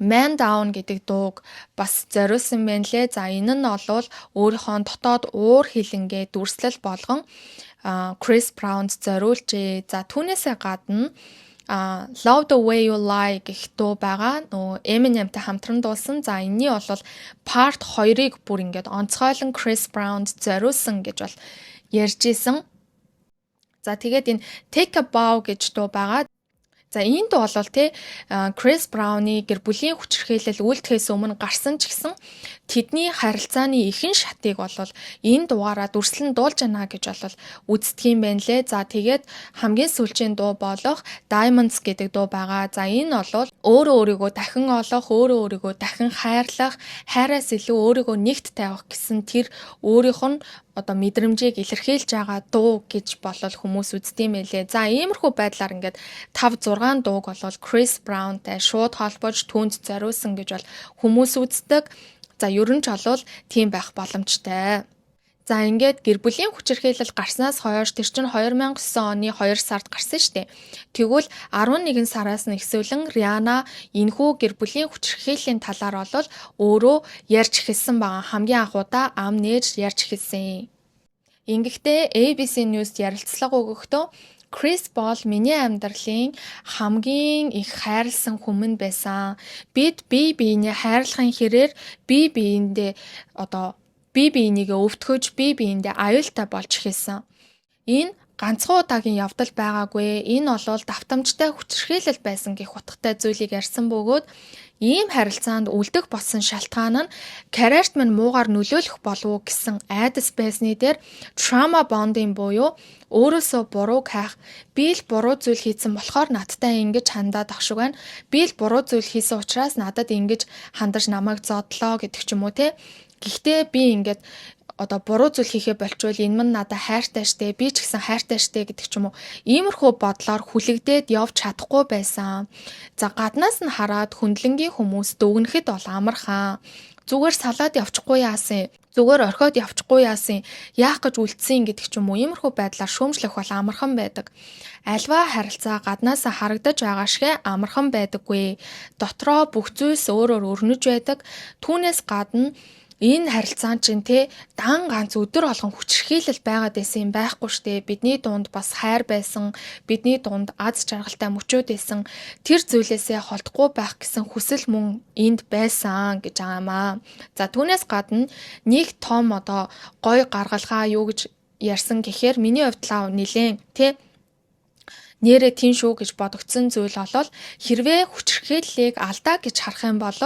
Man Down гэдэг дууг бас зориулсан байна лээ. За энэ нь бол өөрийнхөө дотоод уур хилэнгээ дүрслэл болгон Крис Браунд зориулжээ. За түүнээсээ гадна Love the Way You Lie гэх дуу байгаа. Нөгөө Eminemтэй хамтран дуулсан. За энэний бол part 2-ыг бүр ингээд онцгойлон Крис Браунд зориулсан гэж бол ярьж исэн. За тэгээд энэ Take a Bow гэж дуу байгаа. За энэ дуу бол Крис Брауны гэр бүлийн хүчирхийлэл үйлдэхээс өмнө гарсан ч гэсэн тэдний харилцааны ихэнх шатыг бол энэ дуугаараа дүрслэн дуулж байна гэж бол үздэг юм байна лээ. За тэгээд хамгийн сүүлийн дуу болох Diamonds гэдэг дуу байгаа. За энэ бол өөрийгөө дахин олох, өөрийгөө дахин хайрлах, хайраас илүү өөрийгөө нэгт тавих гэсэн тэр өөрийнх нь мэдрэмжийг илэрхийлж байгаа дуу гэж болол хүмүүс үздэм байлээ. За иймэрхүү байдлаар ингээд 5-6 дууг болол Крис Браунтай шууд холбож түүнд зориулсан гэж бол хүмүүс үздэг. За ерөн ч олвол тийм байх боломжтой. За ингээд гэр бүлийн хүчирхийлэл гарснаас хойш тэр чинь 2009 оны 2 сард гарсан шүү дээ. Тэгвэл 11 сараас нь эхсүүлэн Риана энэхүү гэр бүлийн хүчирхийллийн талаар бол өөрөө ярьж эхэлсэн байгаа. Хамгийн анхудаа ам нээж ярьж эхэлсэн. Ингэхдээ ABC News ярилцлага өгөхдөө Крис бол миний амьдралын хамгийн их хайрласан хүмүн байсан. Бид бие биенээ хайрлахын хэрээр бие биендээ бие биенийгээ өвтгөж, бие биендээ аюултай болж эхэлсэн. Энэ ганцхан удаагийн явдал байгаагүй. Энэ бол давтамжтай хүчирхийлэл байсан гэх утгатай зүйлийг ярьсан бөгөөд ийм харилцаанд үлдэх болсон шалтгаан нь карьерт минь муугаар нөлөөлөх болов уу гэсэн айдас байсны дээр trauma bonding буюу өөрөөсөө бурууг хайх. Би л буруу зүйл хийсэн болохоор надтай ингэж хандаад ах шиг байна. Би л буруу зүйл хийсэн учраас надад ингэж хандаж намайг зодлоо гэдэг ч юм уу те. Гэхдээ би ингээд буруу зүйл хийхээ болчвол энэ мань надад хайртай штэ, би ч гэсэн хайртай штэ гэдэг ч юм уу. Иймэрхүү бодлоор хүлэгдээд явж чадахгүй байсан. За гаднаас нь хараад хүндлэнгийн хүмүүс дүгнэхэд бол амархан. Зүгээр салаад явчихгүй яасан. Зүгээр орхиод явчихгүй яасан. Яах гэж үлдсэн гэдэг ч юм уу. Иймэрхүү байдлаар шүүмжлэх бол амархан байдаг. Альва харилцаа гаднаас харагдаж байгаа шигэ амархан байдаггүй. Дотроо бүх зүйлс өөрөөр өрнөж байдаг. Түүнээс гадна энэ харилцаан чинь дан ганц өдөр болгон хүчирхийлэл байгаад байсан юм байхгүй штэ. Бидний дунд бас хайр байсан, бидний дунд аз жаргалтай мөчөөд байсан. Тэр зүйлээсээ холдохгүй байх гэсэн хүсэл мөн энд байсан гэж аамаа. За түүнээс гадна нэг том гой гаргалгаа юу гэж ярьсан гэхээр миний хувьд нилээн нэрээ тийм шүү гэж бодогдсон зүйл бол хэрвээ хүчирхийллийг алдаа гэж харах юм бол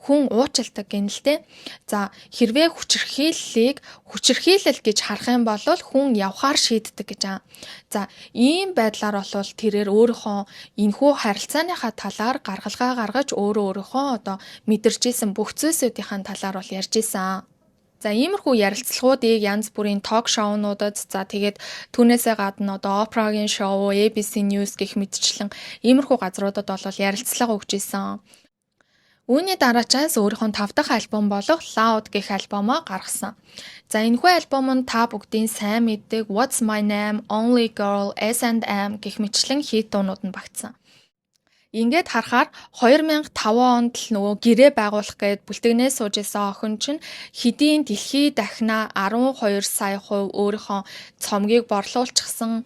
хүн уучлалдаг гэнэ л дээ. За хэрвээ хүчирхийлэл гэж харах юм бол хүн явхаар шийддэг гэж аа. За ийм байдлаар бол тэрээр өөрийнхөө энэхүү харилцааныхаа талаар гаргалгаа гаргаж өөрийнхөө мэдэрчээсэн бүх зүйлсүүдийн талаар бол ярьж исэн. За иймэрхүү ярилцлагуудыг янз бүрийн ток шоунуудад тэгээд түүнээсээ гадна Опрагийн шоу, ABC News гэх мэтчлэн иймэрхүү газруудад бол ярилцлага өгч исэн. Үүний дараачаас өөрийнхөө 5 дахь альбом болох Loud гэх альбомоо гаргасан. За энэхүү альбом нь та бүгдийн сайн мэддэг What's My Name, Only Girl, S&M гэх мэтчлэн хит дуунууд нь багтсан. Ингээд харахаар 2005 онд л гэрээ байгуулах гээд бүлтгэнээс сууж исэн охин чинь хэдийн дэлхий дахина 12 сая хувь өөрийнхөө цомгийг борлуулчихсан,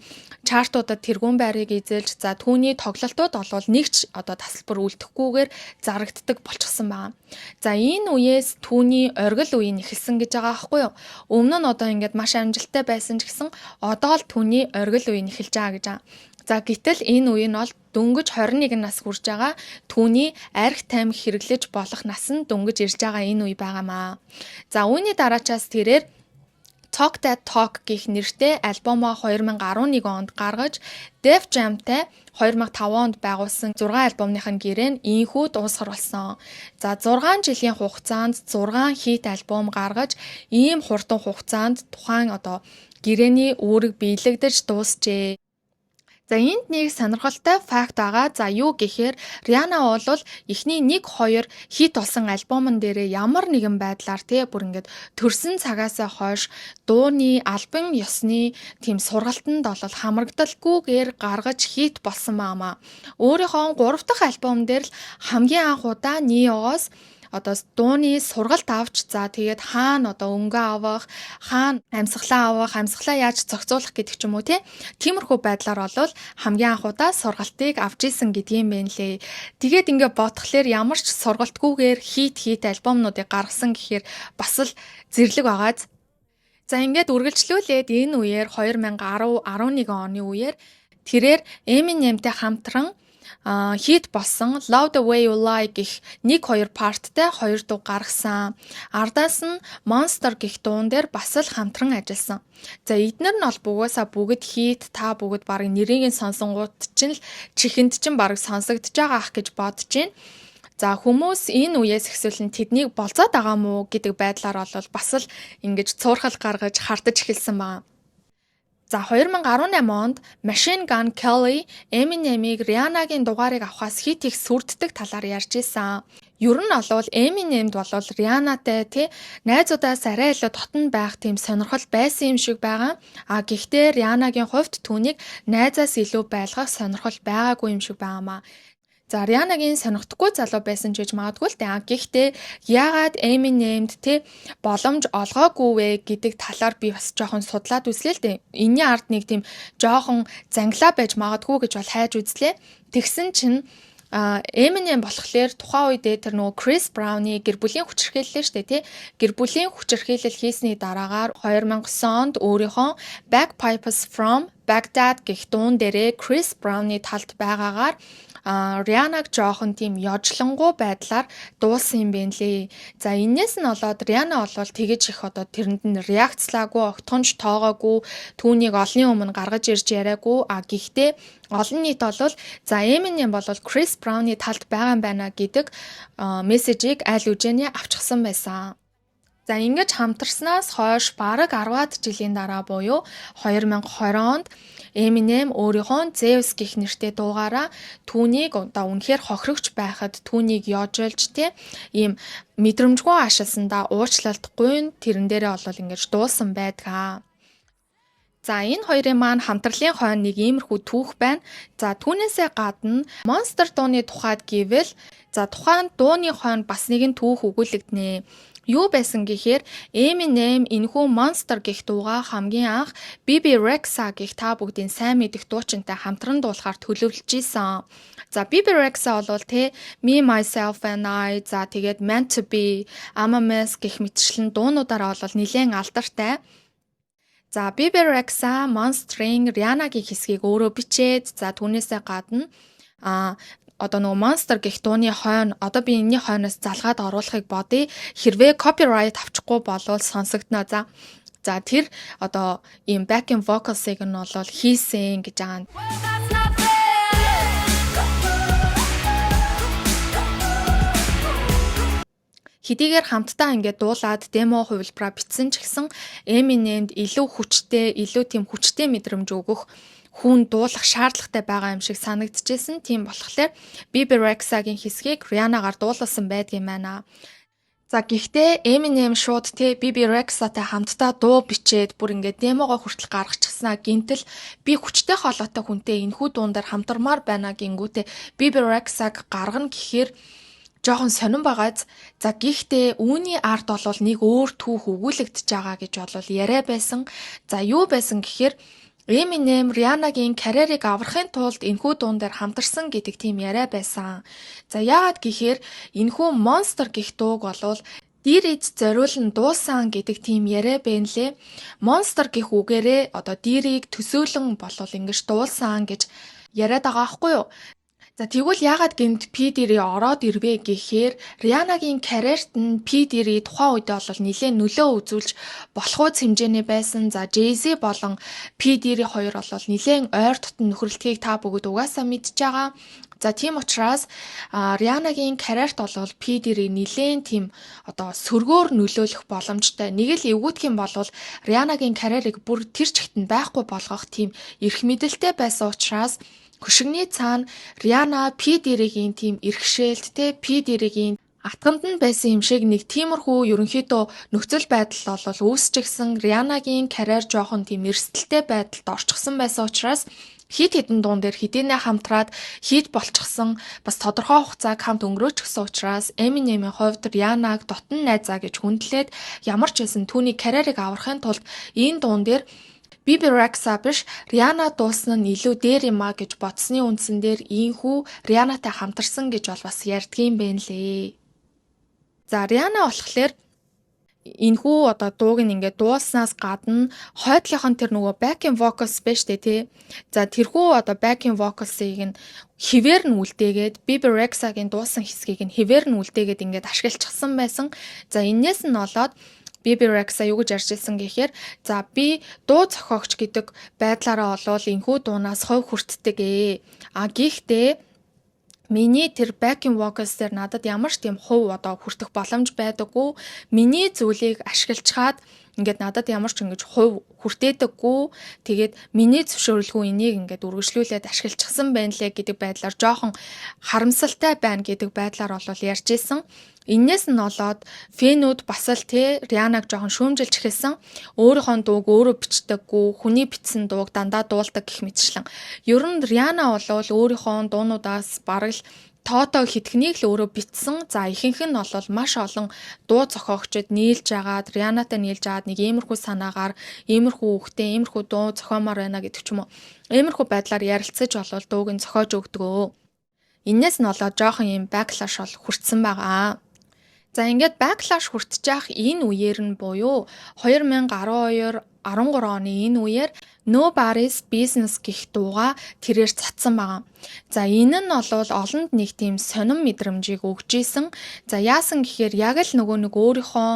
чартуудад тэргуун байрыг эзэлж, за түүний тоглолтууд бол нэг ч тасалбар үлдэхгүйгээр зарагддаг болчихсон байна. За энэ үеэс түүний оргил үе нь эхэлсэн гэж байгаа байхгүй юу? Өмнө нь ингээд маш амжилттай байсан ч гэсэн одоо л түүний оргил үе нь эхэлж байгаа гэж байгаа. За гэтэл энэ үе нь бол дөнгөж 21 нас хүрж байгаа. Түүний арх тайм хэрэглэж болох нас нь дөнгөж ирж байгаа энэ үе байгаамаа. За үүний дараачаас тэрээр Talk That Talk гэх нэртэй альбомоо 2011 онд гаргаж Def Jamтай 2005 онд байгуулсан 6 альбомных нь гэрээ нь ийхүү дуусгар болсон. За 6 жилийн хугацаанд 6 хит альбом гаргаж ийм хурдан хугацаанд тухайн гэрээний үүрэг биелэгдэж дуусжээ. За энд нэг сонирхолтой факт байгаа. За юу гэхээр Rihanna бол эхний 1-2 хит болсон альбомн дээрээ ямар нэгэн байдлаар бүр ингээд төрсэн цагаасаа хойш дууны альбом ёсны тийм сургалтанд бол хамрагдалгүйгээр гаргаж хит болсон маамаа. Өөрийнхөө 3 дахь альбом дээр л хамгийн анх удаа Neo-гоос дууны сургалт авч тэгээд хаана өнгө авах, хаана амьсгалаа авах, амьсгалаа яаж зохицуулах гэдэг ч юм уу тиймэрхүү байдлаар бол хамгийн анх удаа сургалтыг авч исэн гэдгийм байна лээ. Тэгээд ингээд бодглохлоор ямар ч сургалтгүйгээр хит альбомнуудыг гаргасан гэхээр бас л зэрлэг байгааз. За ингээд үргэлжлүүлээд энэ үеэр 2010-11 оны үеэр тэрээр Eminemтэй хамтран хит болсон Love the Way You Lie гэх 1-2 парттай 2 дуу гаргасан. Ардаас нь Monster гэх дуун дээр бас л хамтран ажилласан. За эднэр нь бол бүгд хит та бүгд баг нэрийг сонсонгууд чинь л чихэнд чинь баг сонсогдож байгаа ах гэж бодож байна. За хүмүүс энэ үеэс эхсүүлэн тэднийг болцоод байгаа мó гэдэг байдлаар бол бас л ингэж цуурхал гаргаж хардаж эхэлсэн байна. За 2018 онд Machine Gun Kelly Eminem-ийг Rihanna-гийн дугаарыг авахаас хит их сүрддэг талаар ярьж исэн. Ер нь бол Eminem-д бол Rihanna-тай найзуудаас арай илүү дотн байх тийм сонирхол байсан юм шиг байгаа. Гэхдээ Rihanna-гийн хувьд түүнийг найзаас илүү байлгах сонирхол байгаагүй юм шиг байгаамаа. За Rihanna-гийн сонирхдаггүй залуу байсан ч гэж магадгүй л дээ. Гэхдээ яагаад Eminem-д боломж олгоогүй вэ гэдэг талаар би бас жоохон судлаад үзлээ л дээ. Энийний ард нэг тийм жоохон занглаа байж магадгүй гэж бол хайж үзлээ. Тэгсэн чинь Eminem болохоор тухайн үедээ тэр нөгөө Chris Brown-ы гэр бүлийн хүчирхийллээ штэ тий. Гэр бүлийн хүчирхийлэл хийсний дараагаар 2009 онд өөрийнхөө Bagpipes from Baghdad гэх дуун дээрээ Chris Brown-ы талд байгаагаар Rihanna-г жоохон тийм ёжлонгуй байдлаар дуулсан юм байна лээ. За энээс нь болоод Rihanna болвол тэгэж их одоо тэрэнд нь реакцлаагүй, огтхонч тоогоогүй, түүнийг олонний өмнө гаргаж ирж яриаггүй. Гэхдээ олон нийт болвол за Eminem болвол Chris Brown-ы талд байгаа юм байна гэдэг мессежийг аль үжээний авчихсан байсан. За ингэж хамтарснаас хойш бараг 10-аад жилийн дараа буюу 2020 онд Eminem өөрийнхөө Zeus гэх нэртэй дуугаараа түүнийг одоо үнэхээр хохирогч байхад түүнийг ёожилж ийм мэдрэмжгүй ашигласандаа уучлалтгүй тэрэн дээрээ бол ингэж дуулсан байдгаа. За энэ хоёрын маань хамтарлын хойно нэг иймэрхүү түүх байна. За түүнээсээ гадна Monster дууны тухайд гэвэл за тухайн дууны хойно бас нэгэн түүх өгүүлэгдэнэ. Юу байсан гэхээр Eminem энэхүү Monster гэх дуугаа хамгийн анх Bebe Rexha гэх та бүгдийн сайн мэдэх дуучинтай хамтран дуулахаар төлөвлөж исэн. За Bebe Rexha болвол Me Myself and I за тэгээд Meant to Be, I'm a Mess гэх мэтчлэн дуунуудаараа бол нэлээд алдартай. За Bebe Rexha Monster-ийн Rihanna-гийн хэсгийг өөрөө бичээд за түүнээсээ гадна одоо нөгөө Monster гэх дууны хойно одоо би энэний хойноос залгаад оруулахыг бодъё. Хэрвээ copyright авчихгүй болвол сонсогдно. За тэр одоо ийм backing vocals-ыг нь бол хийсэн гэж байгаа. Хэдийгээр хамтдаа ингээд дуулаад демо хувилбараа бичсэн ч гэсэн Eminem-д илүү хүчтэй мэдрэмж өгөх хүн дуулах шаардлагатай байгаа юм шиг санагдчихсэн. Тийм болохоор Bebe Rexha-гийн хэсгийг Rihanna-гаар дуулсан байдгийн байна. За гэхдээ Eminem шууд Bebe Rexha-тай хамтдаа дуу бичээд бүр ингээд демогоо хүртэл гаргачихснаа гинтэл би хүчтэй хоолойтой хүнтэй энэхүү дуундар хамтармаар байна гингүүтээ Bebe Rexha-г гаргана гэхээр жоохон сонирн байгааз. За гэхдээ үүний ард бол нэг өөр түүх өгүүлэгдэж байгаа гэж бол яриа байсан. За юу байсан гэхээр Eminem Rihanna-гийн карьерийг аврахын тулд энэхүү дуун дээр хамтарсан гэдэг тийм яриа байсан. За яагаад гэхээр энэхүү Monster гэх дууг болвол Дирид зориулан дуусан гэдэг тийм яриа байна лээ. Monster гэх үгээрээ одоо Дирийг төсөөлөн болвол ингэж дуулсан гэж яриад байгаа аахгүй юу? За тэгвэл яагаад гэнт P Diddy ороод ирвэ гэхээр Rihanna-гийн карьерт нь P Diddy тухайн үед бол нэлээд нөлөө үзүүлж болох үс хэмжээний байсан. За Jay-Z болон P Diddy хоёр бол нэлээд ойр дотн нөхөрлөлтийг та бүгд угаасаа мэдж байгаа. За тийм учраас Rihanna-гийн карьерт бол P Diddy нэлээд тийм одоо сөргөөр нөлөөлөх боломжтой. Нэг л эвгүүтх юм бол Rihanna-гийн карьерийг бүр тэр чигт нь байхгүй болгох тийм эрх мэдэлтэй байсан учраас хөшигний цаана Rihanna P Diddy-гийн тийм эрхшээлт P Diddy-гийн атганд нь байсан юм шиг нэг тиймэрхүү ерөнхийдөө нөхцөл байдал бол үүсчихсэн. Rihanna-гийн карьер жоохон тийм эрсдэлтэй байдалд орчихсон байсан учраас хит хитэн дуун дээр хэдийнэ хамтраад хийж болчихсон бас тодорхой хугацааг хамт өнгөрөөчихсөн учраас Eminem-ийн хувьд Rihanna-г дотн найзаа гэж хүндлээд ямар ч байсан түүний карьерийг аврахын тулд энэ дуун дээр Bebe Rexha биш Rihanna дуулсан нь илүү дээр юм а гэж бодсны үндсэн дээр ийхүү Rihanna-тай хамтарсан гэж бол бас ярьдгийм байна лээ. За Rihanna болохоор энэхүү одоо дууг нь ингээд дуулснаас гадна хойдлынхон тэр нөгөө backing vocals биш тий. За тэрхүү одоо backing vocals-ыг нь хэвээр нь үлдээгээд Bebe Rexha-гийн дуусан хэсгийг нь хэвээр нь үлдээгээд ингээд ашиглчихсан байсан. За энээс нь болоод Bebe Rexha юу гэж ярьж ирсэн гэхээр за би дуу зохиогч гэдэг байдлаараа олвол энэхүү дуунаас хувь хүртдэг гэхдээ миний тэр backing vocals дээр надад ямар ч тийм хувь одоо хүртэх боломж байдаггүй. Миний зүйлийг ашиглачаад ингээд надад ямар ч ингэж хувь хүртээдэггүй. Тэгээд миний зөвшөөрлгүй энийг ингээд үргэлжлүүлээд ашиглчихсан байна лээ гэдэг байдлаар жоохон харамсалтай байна гэдэг байдлаар бол ярьж исэн. Иннээс нь болоод фэнүүд бас л Rihanna-г жоохон шүүмжилж эхэлсэн. Өөрийнхөө дууг өөрөө бичдэггүй, хүний бичсэн дууг дандаа дуулдаг гэх мэтчлэн. Ер нь Rihanna бол өөрийнхөө дуунуудаас бараг л тоотоо хитгэнийг л өөрөө битсэн. За ихэнх нь бол маш олон дуу зохиогчид нийлж агаад, Рианатай нийлж агаад нэг иймэрхүү санаагаар, иймэрхүү үгтэй, иймэрхүү дуу зохиомоор байна гэдэг ч юм уу. Иймэрхүү байдлаар ярилцаж болвол дууг нь зохиож өгдөг. Иннээс нь болоод жоохон юм backlash бол хүртсэн байгаа. За ингээд backlash хүртэж энэ үеэр нь буюу 2012 13 оны энэ үеэр Nobody's Business гэх дууга тэрээр цацсан байгаа. За энэ нь бол олонд нэг тийм сонин мэдрэмжийг өгж исэн. За яасан гэхээр яг л нэг өөрийнхөө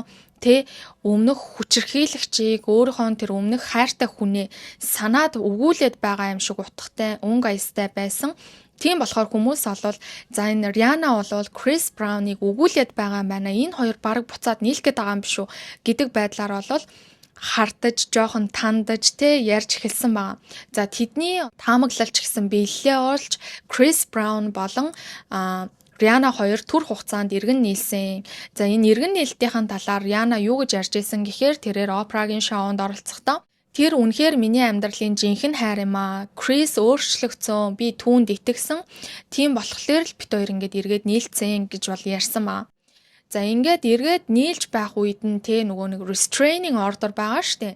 өмнөх хүчирхийлэгчийг өөрийнхөө тэр өмнөх хайртай хүнээ санаад өгүүлээд байгаа юм шиг утгатай, өнгө аястай байсан. Тийм болохоор хүмүүс олвол за энэ Риана болвол Крис Браунийг өгүүлээд байгаа юм байна. Энэ хоёр баг буцаад нийлэх гээд байгаа юм биш үү гэдэг байдлаар болвол хартаж, жоохон тандаж ярьж эхэлсэн байгаа. За тэдний таамаглалч гэсэн биелэлээ олж Крис Браун болон Риана хоёр түр хугацаанд иргэн нийлсэн. За энэ иргэн нийлтийн талаар Риана юу гэж ярьж ирсэн гэхээр тэрээр Опрагийн шоунд оролцохдоо тэр үнэхээр миний амьдралын жинхэнэ хайр юм аа. Крис өөрчлөгцсөн. Би түүнд итгэсэн. Тийм болохоор л бит хоёр ингээд эргээд нийлцсэн гэж бол ярьсан баа. За ингээд эргээд нийлж байх үед нь нэг restraining order байгаа штэ.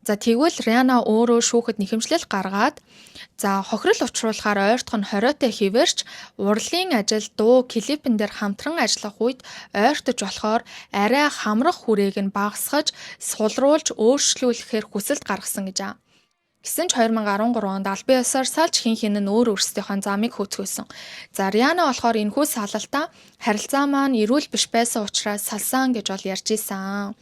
За тэгвэл Риана өөрөө шүүхэд нэхэмжлэл гаргаад за хохирол учруулахаар ойртох нь 20-тай хിവэрч урлын ажил дуу клипэн дээр хамтран ажиллах үед ойртож болохоор арай хамрах хүрээг нь багасгаж сулруулж өөрчлүүлэхээр хүсэлт гаргасан гэж аа. Гэсэн ч 2013 онд албан ёсоор салж хин нь өөр өөрсдийнхөө замыг хөөцгөөсөн. За Риана болохоор энэхүү салалтаа харилцаа маань эрүүл биш байсан учраас салсан гэж бол ярьж исэн.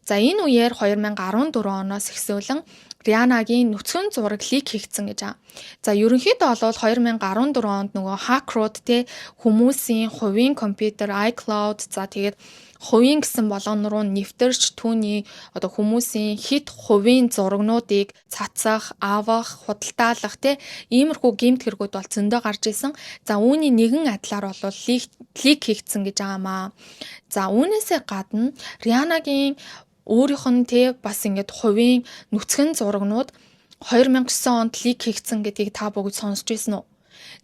За энэ үеэр 2014 оноос эхсүүлэн Рианагийн нүцгэн зураг лик хийгдсэн гэж аа. За ерөнхийдөө бол 2014 онд хакерууд хүмүүсийн хувийн компьютер iCloud за тэгээд хувийн гэсэн болгон руу нэвтэрч түүний хүмүүсийн хит хувийн зурагнуудыг цацах, авах, худалдаалах иймэрхүү гэмт хэрэгүүд бол зөндөө гарч исэн. За үүний нэгэн адилаар бол лик хийгдсэн гэж аамаа. За үүнээсээ гадна Рианагийн өөрийнх нь бас ингээд хувийн нүцгэн зурагнууд 2009 онд лик хийгдсэн гэдгийг та бүгд сонсч байсан уу?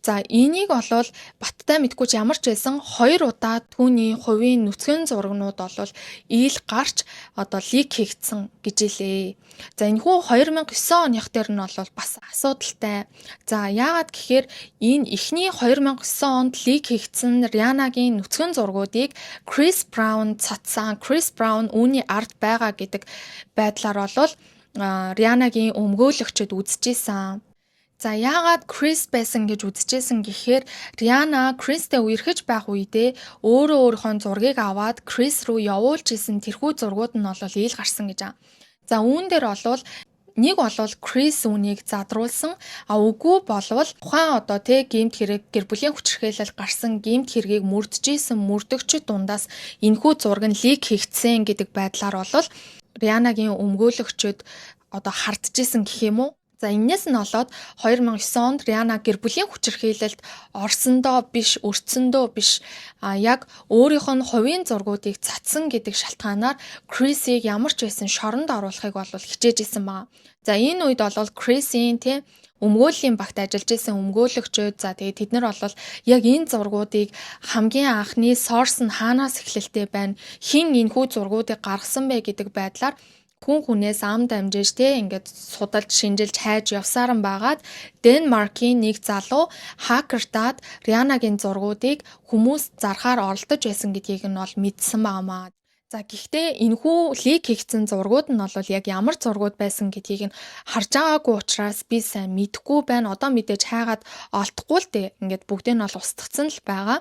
За энийг бол баттай мэдгүй ч ямар ч байсан 2 удаа түүний хувийн нүцгэн зурагнууд бол ил гарч лик хийгдсэн гэж илээ. За энэхүү 2009 оных дээр нь бол бас асуудалтай. За яагаад гэхээр энэ эхний 2009 онд лик хийгдсэн Рианагийн нүцгэн зургуудыг Крис Браун цацсан. Крис Браун үүний ард байгаа гэдэг байдлаар бол Рианагийн өмгөөлөгчд үзчихсэн. За яагаад Крис байсан гэж үзчихсэн гэхээр Риана Кристтэй үерхэж байх үедээ өөрийнхөө зургийг аваад Крис руу явуулж исэн тэрхүү зургууд нь бол ил гарсан гэж аа. За үүн дээр бол нэг бол Крис үнийг задруулсан, үгүй болвол тухайн гэмт хэрэг гэр бүлийн хүчирхээлэл гарсан гэмт хэргийг мөрдөжсэн мөрдөгчд дундаас энэхүү зураг нь лик хийгдсэн гэдэг байдлаар бол Рианагийн өмгөөлөгчд хардчихсан гэх юм уу? За энэс нь болоод 2009 онд Риана гэр бүлийн хүчирхийлэлд орсондоо биш, өртсөндөө биш яг өөрийнх нь хувийн зургуудыг цацсан гэдэг шалтгаанаар Крисийг ямар ч байсан шоронд оруулахыг бол хичээж исэн байна. За энэ үед бол Крисийн өмгөөллийн багт ажиллаж исэн өмгөөлөгчд за тэгээд тэд нар бол яг энэ зургуудыг хамгийн анхны source нь хаанаас эхлэлтэй байна, хэн энэхүү зургуудыг гаргасан бэ гэдэг байдлаар хүнээс ам дамжиж ингээд судалж шинжилж хайж явсаран байгаад Денмаркийн нэг залуу хакертаад Рианагийн зургуудыг хүмүүс зархаар оролдож байсан гэдгийг нь бол мэдсэн байнамаа. За гэхдээ энэхүү лик хийгдсэн зургууд нь бол яг ямар зургууд байсан гэдгийг нь харж байгаагүй учраас би сайн мэдэхгүй байна. Одоо мэдээж хайгаад олдохгүй л ингээд бүгдээ нь бол устгацсан л байгаа.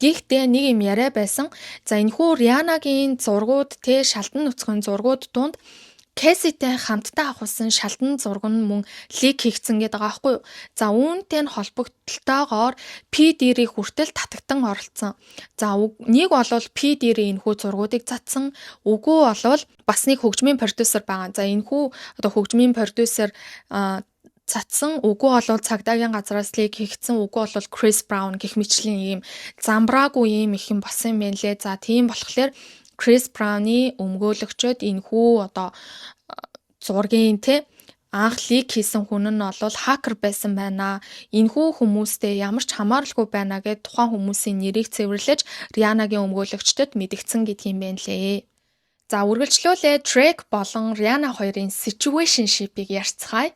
Гэхдээ нэг юм яриа байсан. За энэхүү Рианагийн зургууд шалтан нүцгэн зургууд донд Кэситэй хамтдаа авахсан шалтан зураг нь мөн лик хийгдсэн гэдэг байгаа байхгүй юу? За үүнтэй нь холбогдлолтойгоор PD-ийг хүртэл татагтан оролцсон. За нэг бол PD-ийн энэхүү зургуудыг цацсан. Үгүй бол бас нэг хөгжмийн продюсер байгаа. За энэхүү хөгжмийн продюсер цацсан, үгүй бол цагдаагийн газраас лик хийгдсэн, үгүй бол Крис Браун гэх мэтлийн ийм замбраагүй ийм их юм болсон юм байна лээ. За тийм болохоор Крис Брауны өмгөөлөгчд энэхүү зургийн Анх лик хийсэн хүн нь бол хакер байсан байна. Энэхүү хүмүүстэй ямар ч хамааралгүй байна гэд тухайн хүмүүсийн нэрийг цэвэрлэж Рианагийн өмгөөлөгчдөд мэдгдсэн гэдгийм байна лээ. За үргэлжлүүлээ Drake болон Rihanna хоёрын situationship-ийг ярьцгаая.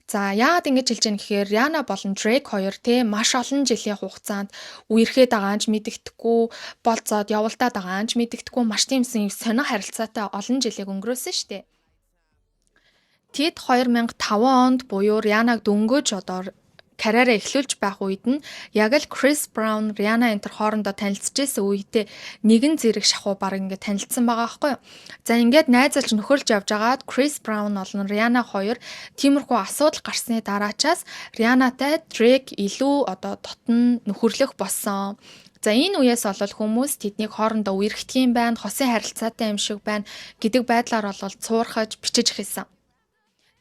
За яагаад ингэж хэлж яах гэхээр Rihanna болон Drake хоёр маш олон жилийн хугацаанд үерхэд байгаа ч мэддэхгүй, болцоод явуулдаад байгаа ч мэддэхгүй маш тиймсэн сонио харилцаатай олон жилийг өнгөрөөсөн шүү дээ. Тэд 2005 онд буюу Rihanna-г дөнгөж карьераа эхлүүлж байх үед нь яг л Chris Brown, Rihanna энэ төр хоорондоо танилцчихсэн үедээ нэгэн зэрэг шахуу баг ингээд танилцсан байгаа байхгүй юу. За ингээд найзалж нөхөрлж явж агаад Chris Brown болон Rihanna хоёр тиймэрхүү асуудал гарсны дараачаас Rihanna-тай Drake илүү дотн нөхөрлөх болсон. За энэ үеэс болол хүмүүс тэднийг хоорондоо үерхдэг юм байна, хосын харилцаатай юм шиг байна гэдэг байдлаар бол цуурхаж бичиж хэлсэн.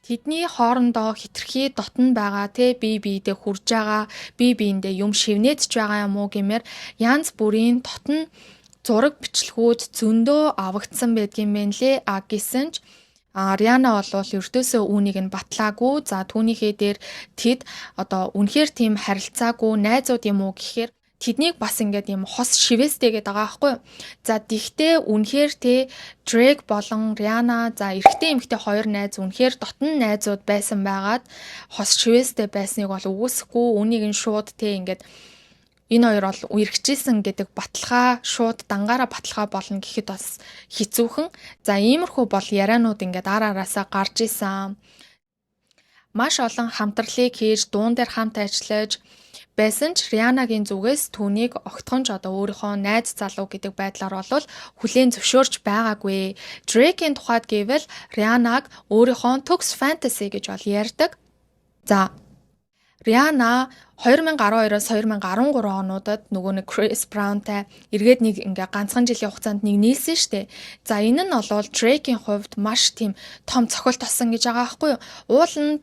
Тэдний хоорондоо хитрхи дотн байгаа бие биедээ хүрж байгаа, бие биендээ юм шивнээдж байгаа юм уу гэмээр янз бүрийн дотн зураг бичлэгүүд зөндөө авагдсан байдгийн байна лээ. Гэсэн ч Rihanna бол ердөөсөө үүнийг нь батлаагүй. За түүнийхээ дээр тэд үнэхээр тийм харилцаагүй найзууд юм уу гэхээр тэднийг бас ингээд юм хос шивэстэй гэдэг байгаа байхгүй юу. За тэгтээ үнэхээр Drake болон Rihanna за эрэгтэй эмэгтэй хоёр найз үнэхээр дотн найзууд байсан байгаад хос шивэстэй байсныг бол үгүйсэхгүй. Үнийг нь шууд ингээд энэ хоёр бол үерхчихсэн гэдэг баталгаа шууд дангаараа баталгаа болно гэхэд бас хэцүүхэн. За иймэрхүү бол ярианууд ингээд араасаа гарч исэн. Маш олон хамтралыг хийж дуун дээр хамт ажиллаж байсан ч Rihanna-гийн зүгээс түүнийг огтхонч өөрийнхөө найз залуу гэдэг байдлаар бол хүлээн зөвшөөрч байгаагүй. Drake-ийн тухайд гэвэл Rihanna-г өөрийнхөө төгс fantasy гэж бол ярьдаг. За Rihanna 2012-оос 2013 онуудад нөгөө нэг Chris Brown-тай эргээд нэг ингээ ганцхан жилийн хугацаанд нэг нийлсэн штэ. За энэ нь бол Drake-ийн хувьд маш тийм том цохилт болсон гэж байгаа байхгүй юу. Уул нь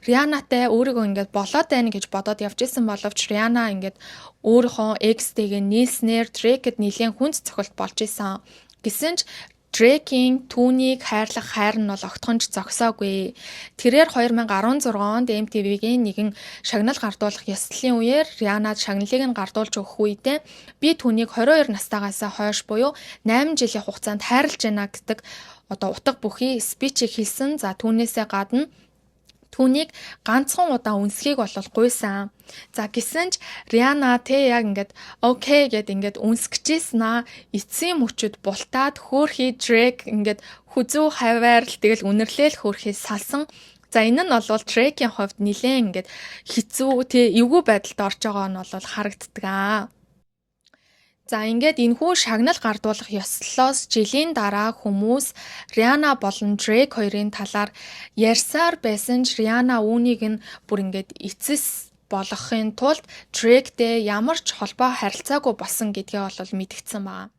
Rihanna-тай өөрийгөө ингээ болоод байна гэж бодоод явж исэн боловч Rihanna ингээд өөрийнхөө ex-тэйгээ нийлснээр Drake-д нэлээд хүнд цохилт болж исэн. Гэсэн ч Drake-ийн түүнийг хайрлах хайр нь бол огтхонч зогсоогүй. Тэрээр 2016 онд MTV-гийн нэгэн шагнал гардуулах ёслолын үеэр Rihanna шагналыг нь гардуулж өгөх үедээ би түүнийг 22 настайгаас хойш буюу 8 жилийн хугацаанд хайрлаж байна гэдэг утга бүхий спичийг хэлсэн. За түүнээсээ гадна түүнийг ганцхан удаа үнсхийг бол гуйсан. За гисэн ч Rihanna яг ингээд окей гэд ингээд үнсгэжсэн эцсийн мөчөд бултаад хөөхий Drake ингээд хүзүү хаваар л тэгэл үнэрлээл хөөхий салсан. За энэ нь бол Drake-ийн хувьд нэлээд ингээд хэцүү эвгүй байдалд орж байгаа нь бол харагддаг. За ингээд энэхүү шагнал гардуулах ёслолоос жилийн дараа хүмүүс Rihanna болон Drake хоёрын талаар ярьсаар байсан ч Rihanna үүнийг нь бүр ингээд эцэс болгохын тулд Drake-тэй ямар ч холбоо харилцаагүй болсон гэдгээ бол мэдгдсэн байна.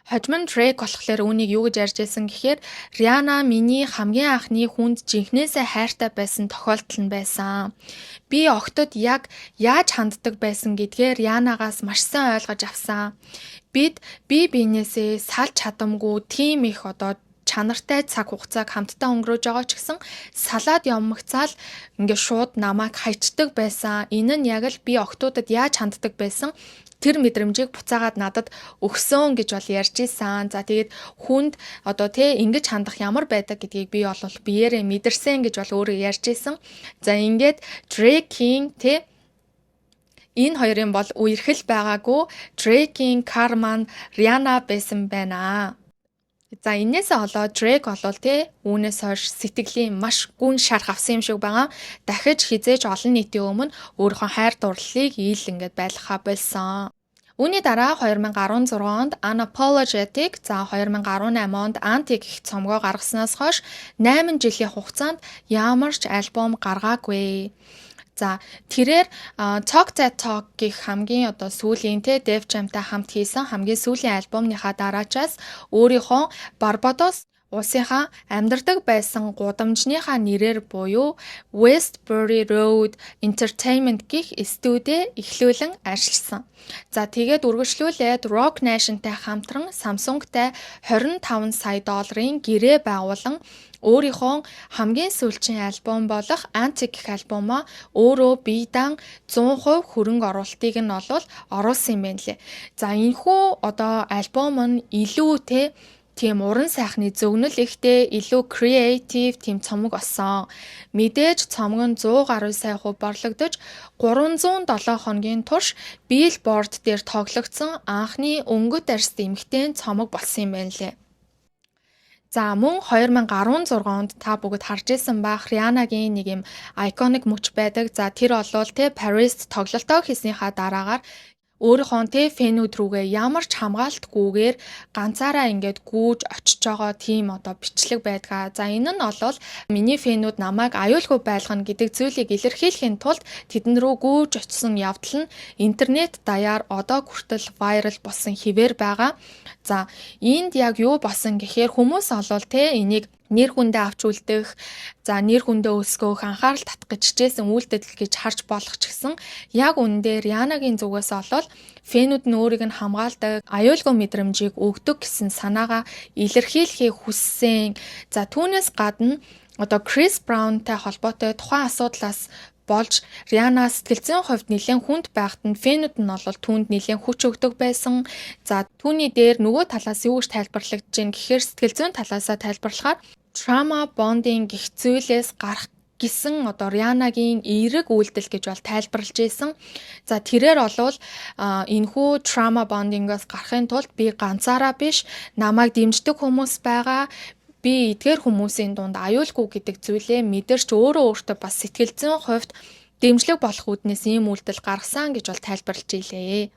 Хожим нь Drake болохоор үүнийг юу гэж ярьж байсан гэхээр Rihanna миний хамгийн анхны хүнд жинхнээсээ хайртай байсан тохиолдол нь байсан. Би огтод яг яаж ханддаг байсан гэдгээ Rihanna-гаас маш сайн ойлгож авсан. Бид бие биенээсээ салж чадамгүй тийм их чанартай цаг хугацааг хамтдаа өнгөрөөж байгаа ч гэсэн салаад явмагцаал ингээд шууд намайг хайчдаг байсан. Энэ нь яг л би октодод яаж ханддаг байсан тэр мэдрэмжийг буцаагаад надад өгсөн гэж бол ярьж исэн. За тэгээд хүнд ингэж хандах ямар байдаг гэдгийг би бол биеэрээ мэдэрсэн гэж бол өөрөө ярьж исэн. За ингээд Drake-ийн энэ хоёрын бол үерхэл байгаагүй Drake-ийн карма нь Rihanna байсан байна. За энээсээ болоод Drake үүнээс хойш сэтгэлийн маш гүн шарх авсан юм шиг байгаа. Дахиж хизээж олон нийтийн өмнө өөрийнхөө хайр дурлалыг ийл ингээд байлгахаа болсон. Үүний дараа 2016 онд Unapologetic, за 2018 онд Anti гэх цомгоо гаргаснаас хойш 8 жилийн хугацаанд ямар ч альбом гаргаагүй. За тэрээр Talk That Talk гэх хамгийн сүүлийн Def Jam-тай хамт хийсэн хамгийн сүүлийн альбомныхаа дараачаас өөрийнхөө Barbados улсынхаа амьдардаг байсан гудамжныхаа нэрээр буюу Westbury Road Entertainment гэх студид эхлүүлэн ажилласан. За тэгээд үргэлжлүүлээд Rock Nation-тай хамтран Samsung-тай 25 сая долларын гэрээ байгуулан өөрийнхөө хамгийн сүүлчийн альбом болох Antic гэх альбомоо өөрөө бие даан 100% хөрөнгө оруулалтыг нь оруулсан юм байна лээ. За энэхүү альбом нь илүү тийм уран сайхны зөгнөл ихтэй илүү creative тийм цомог болсон. Мэдээж цомог нь 100 гаруй сая хувь борлогдож 307 хоногийн турш Billboard дээр тоглогдсон анхны өнгөт арьс эмэгтэй цомог болсон юм байна лээ. За мөн 2016 онд та бүгд харж ирсэн бах Rihanna-гийн нэг юм iconic мөч байдаг. За тэр Paris тоглолтоо хийснийхаа дараагаар өөрийнхөө фэнүүд рүүгээ ямар ч хамгаалтгүйгээр ганцаараа ингээд гүйж очиж байгаа тийм бичлэг байдгаа. За энэ нь миний фэнүүд намайг аюулгүй байлгана гэдэг зүйлийг илэрхийлэхийн тулд тэдэн рүү гүйж очисон явдал нь интернет даяар хүртэл viral болсон хэвээр байгаа. За энд яг юу болсон гэхээр хүмүүс энийг нэр хүндээ авч үлдэх, за нэр хүндээ өсгөх, анхаарал татах гэж хичээсэн үйлдэл гэж харж болох ч гэсэн яг үүндээ Rihanna-гийн зүгээс фэнүүд нь өөрийг нь хамгаалдаг, аюулгүй мэдрэмжийг өгдөг гэсэн санаагаа илэрхийлэхийг хүссэн. За түүнээс гадна Chris Brown-тай холбоотой тухайн асуудлаас болж Rihanna сэтгэл зүйн хувьд нэлээд хүнд байхад нь фэнүүд нь түүнд нэлээд хүч өгдөг байсан. За түүний дээр нөгөө талаас юу гэж тайлбарлагдаж байна гэхээр сэтгэл зүйн талаасаа тайлбарлахаар trauma bonding гэх зүйлээс гарах гэсэн Rihanna-гийн эерэг үйлдэл гэж тайлбарлаж байсан. За тэрээр энэхүү trauma bonding-оос гарахын тулд би ганцаараа биш, намайг дэмждэг хүмүүс байгаа. Би эдгээр хүмүүсийн дунд аюулгүй гэдэг зүйлээ мэдэрч өөртөө бас сэтгэл зүйн хувьд дэмжлэг болох үүднээс ийм үйлдэл гаргасан гэж тайлбарлаж илээ.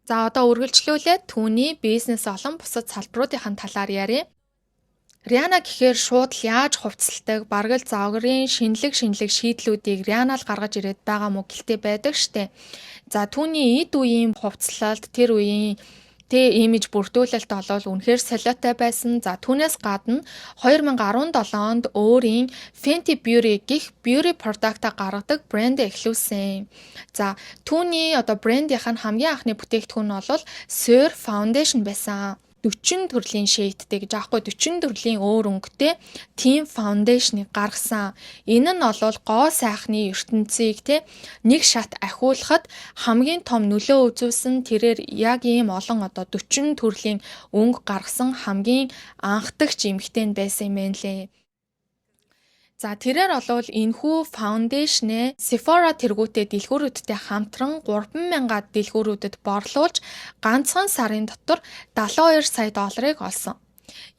За үргэлжлүүлээд түүний бизнес бусад салбаруудын талаар ярив. Rihanna гэхээр шууд яаж хувцалдаг, бараг л загварын шинэлэг шийдлүүдийг Rihanna л гаргаж ирээд байгаа мó гэлтэй байдаг штэ. За түүний эд үеийн хувцлалт тэр үеийн имиж бүрдүүлэлт үнэхээр солиотой байсан. За түүнээс гадна 2017 онд өөрийн Fenty Beauty гэх beauty product гаргадаг брэнд эхлүүлсэн. За түүний брэндийнх нь хамгийн анхны бүтээгдэхүүн нь Sur Foundation байсан. 40 төрлийн шэйдтэй гэж 40 төрлийн өөр өнгөтэй team foundation-ыг гаргасан. Энэ нь гоо сайхны ертөнцийг нэг шат ахиулахад хамгийн том нөлөө үзүүлсэн. Тэрээр яг ийм олон 40 төрлийн өнгө гаргасан хамгийн анхдагч эмэгтэй байсан юм байна лээ. За тэрээр энэхүү фаундейшнээ Sephora тэргүүтээ дэлгүүрүүдтэй хамтран 3,000 дэлгүүрүүдэд борлуулж ганцхан сарын дотор 72 сая долларыг олсон.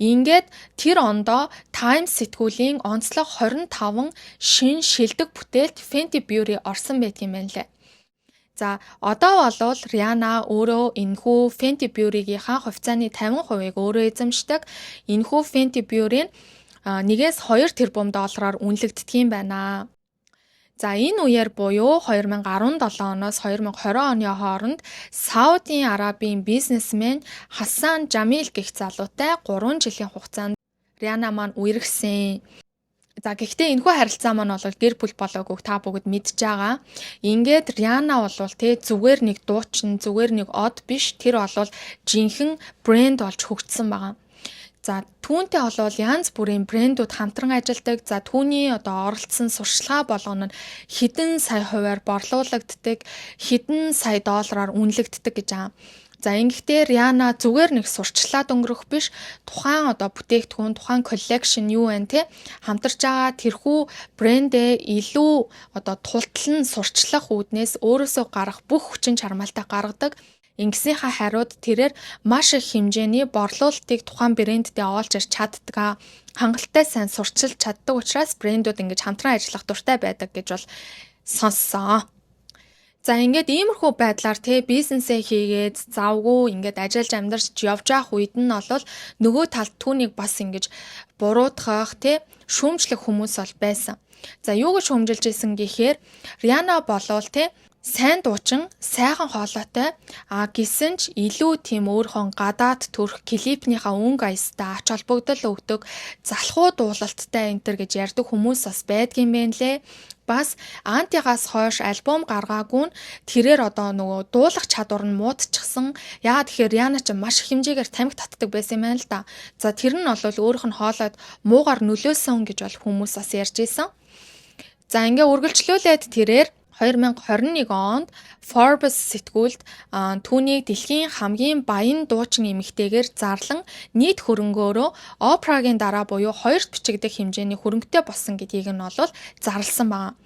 Ингээд тэр ондоо Times сэтгүүлийн онцлог 25 шин шилдэг бүтээлд Fenty Beauty орсон байдаг юм байна лээ. За одоо Rihanna өөрөө энэхүү Fenty Beauty-гийнхаа хувьцааны 50%-ийг өөрөө эзэмшдэг. Энэхүү Fenty Beauty нэгээс 2 тэрбум доллараар үнэлэгддэг юм байна. За энэ үеэр буюу 2017 оноос 2020 оны хооронд Саудын Арабын бизнесмен Хасан Жамил гэх залуутай 3 жилийн хугацаанд Rihanna маань үерхсэн. За гэхдээ энэхүү харилцаа маань гэр бүл болоогүйг та бүгд мэдж байгаа. Ингээд Rihanna зүгээр нэг дуучин, зүгээр нэг од биш. Тэр жинхэнэ брэнд болж хөгжсөн байгаа. За түүнтэй янз бүрийн брэндүүд хамтран ажилладаг. За түүний оролцсон сурчлага болгоно нь хэдэн сая хувиар борлуулагддаг, хэдэн сая доллараар үнэлэгддэг гэж байгаа. За ингэхдээ Rihanna зүгээр нэг сурчлаад өнгөрөх биш, тухайн бүтээгдэхүүн, тухайн коллекшн юу вэ хамтарч байгаа тэрхүү брэндээ илүү тултлан сурчлах үүднээс өөрөөсөө гарах бүх хүчин чармаалтаа гаргадаг. Ингэснийхаа хариуд тэрээр маш их хэмжээний борлуулалтыг тухайн брэнддээ оолж ирч чаддаг. Хангалттай сайн сурчилж чаддаг учраас брэндүүд ингэж хамтран ажиллах дуртай байдаг гэж сонссон. За ингээд иймэрхүү байдлаар бизнесээ хийгээд завгүй ингээд ажиллаж амьдарч явж явах үед нь нөгөө талд түүнийг бас ингэж буруутгах шүүмжлэх хүмүүс байсан. За юу гэж шүүмжилж исэн гэхээр Rihanna болвол сайн дуучин, сайхан хоолойтой гэсэн ч илүү тийм өөрхөн гадаад төрх клипнийхаа өнгө аястай ач холбогдол өгдөг залхуу дуулалттай энтер гэж ярьдаг хүмүүс бас байдгийн байна лээ. Бас антигаас хойш альбом гаргаагүй нь тэрээр одоо нөгөө дуулах чадвар нь муудчихсан. Яагаад тэгэхээр Риана ч маш их хэмжээгээр тамхи татдаг байсан юм байна л да. За тэр нь бол өөрөх нь хоолойд муугар нөлөөсөн гэж бол хүмүүс бас ярьж исэн. За ингээ үргэлжлүүлээд тэрээр 2021 онд Forbes сэтгүүлд түүнийг дэлхийн хамгийн баян дуучин эмэгтэйгээр зарлан нийт хөрөнгөөрөө Опрагийн дараа буюу хоёрт бичигдэх хэмжээний хөрөнгөтэй болсон гэдгийг нь бол зарласан байна.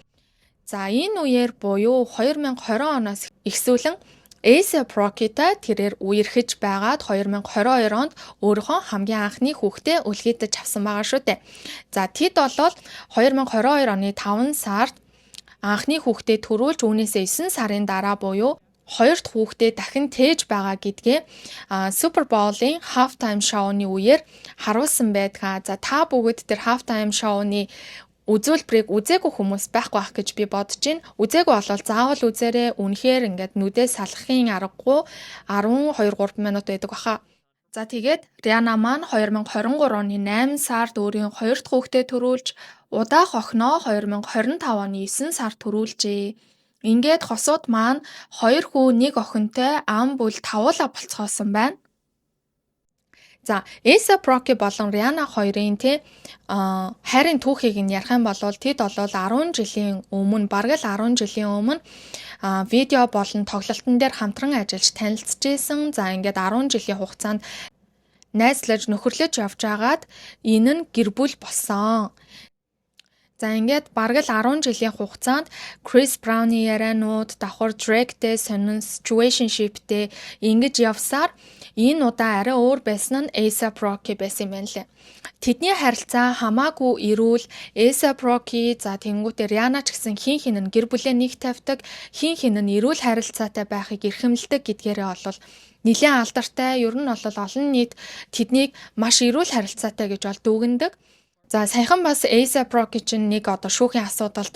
За энэ үеэр буюу 2020 оноос эхсүүлэн A$AP Rocky-тай тэрээр үерхэж байгаад 2022 онд өөрийнхөө хамгийн анхны хүүхдээ үлгийдэж авсан байгаа шүү дээ. За тэд бол 2022 оны 5 сард анхны хүүхдээ төрүүлж үүнээсээ 9 сарын дараа буюу хоёр дахь хүүхдээ дахин тээж байгаа гэдгээ Super Bowl-ийн halftime show-ны үеэр харуулсан байдаг. За та бүгд тэр halftime show-ны үзүүлбэрийг үзээгүй хүмүүс байхгүй байх гэж би бодож байна. Үзээгүй болвол заавал үзээрэй. Үнэхээр ингээд нүдээ салахын аргагүй 12-3 минут байдаг баха. За тэгээд Риана маань 2023 оны 8 сард өөрийн хоёр дахь хүүхдээ төрүүлж удаах охиноо 2025 оны 9 сард төрүүлжээ. Ингээд хосууд маань 2 хүү 1 охинтой ам бүл тавуула болцоосон байна. За A$AP Rocky болон Риана хоёрын хайрын түүхийг нь ярих юм бол тэд бол 10 жилийн өмнө бараг л 10 жилийн өмнө видео болон тоглолтын дээр хамтран ажиллаж танилцж исэн. За ингээд 10 жилийн хугацаанд найзлаж нөхөрлөж явж агаад энэ нь гэр бүл болсон. За ингээд бараг л 10 жилийн хугацаанд Chris Brown-ы ярианууд давхар Drake-тэй сонин situationship-тэй ингэж явсаар энэ удаа арай өөр байсан нь A$AP Rocky байсан юм байна лээ. Тэдний харилцаа хамаагүй эрүүл A$AP Rocky за тэнгуүтээ Риана ч гэсэн хин хин нь гэр бүлээ нэг тавьдаг, хин хин нь эрүүл харилцаатай байхыг эрхэмлдэг гэдгээрээ бол нэлээд алдартай. Ер нь бол олон нийт тэднийг маш эрүүл харилцаатай гэж бол дүгнэдэг. За саяхан бас A$AP Rocky чинь нэг одоо шүүхийн асуудалд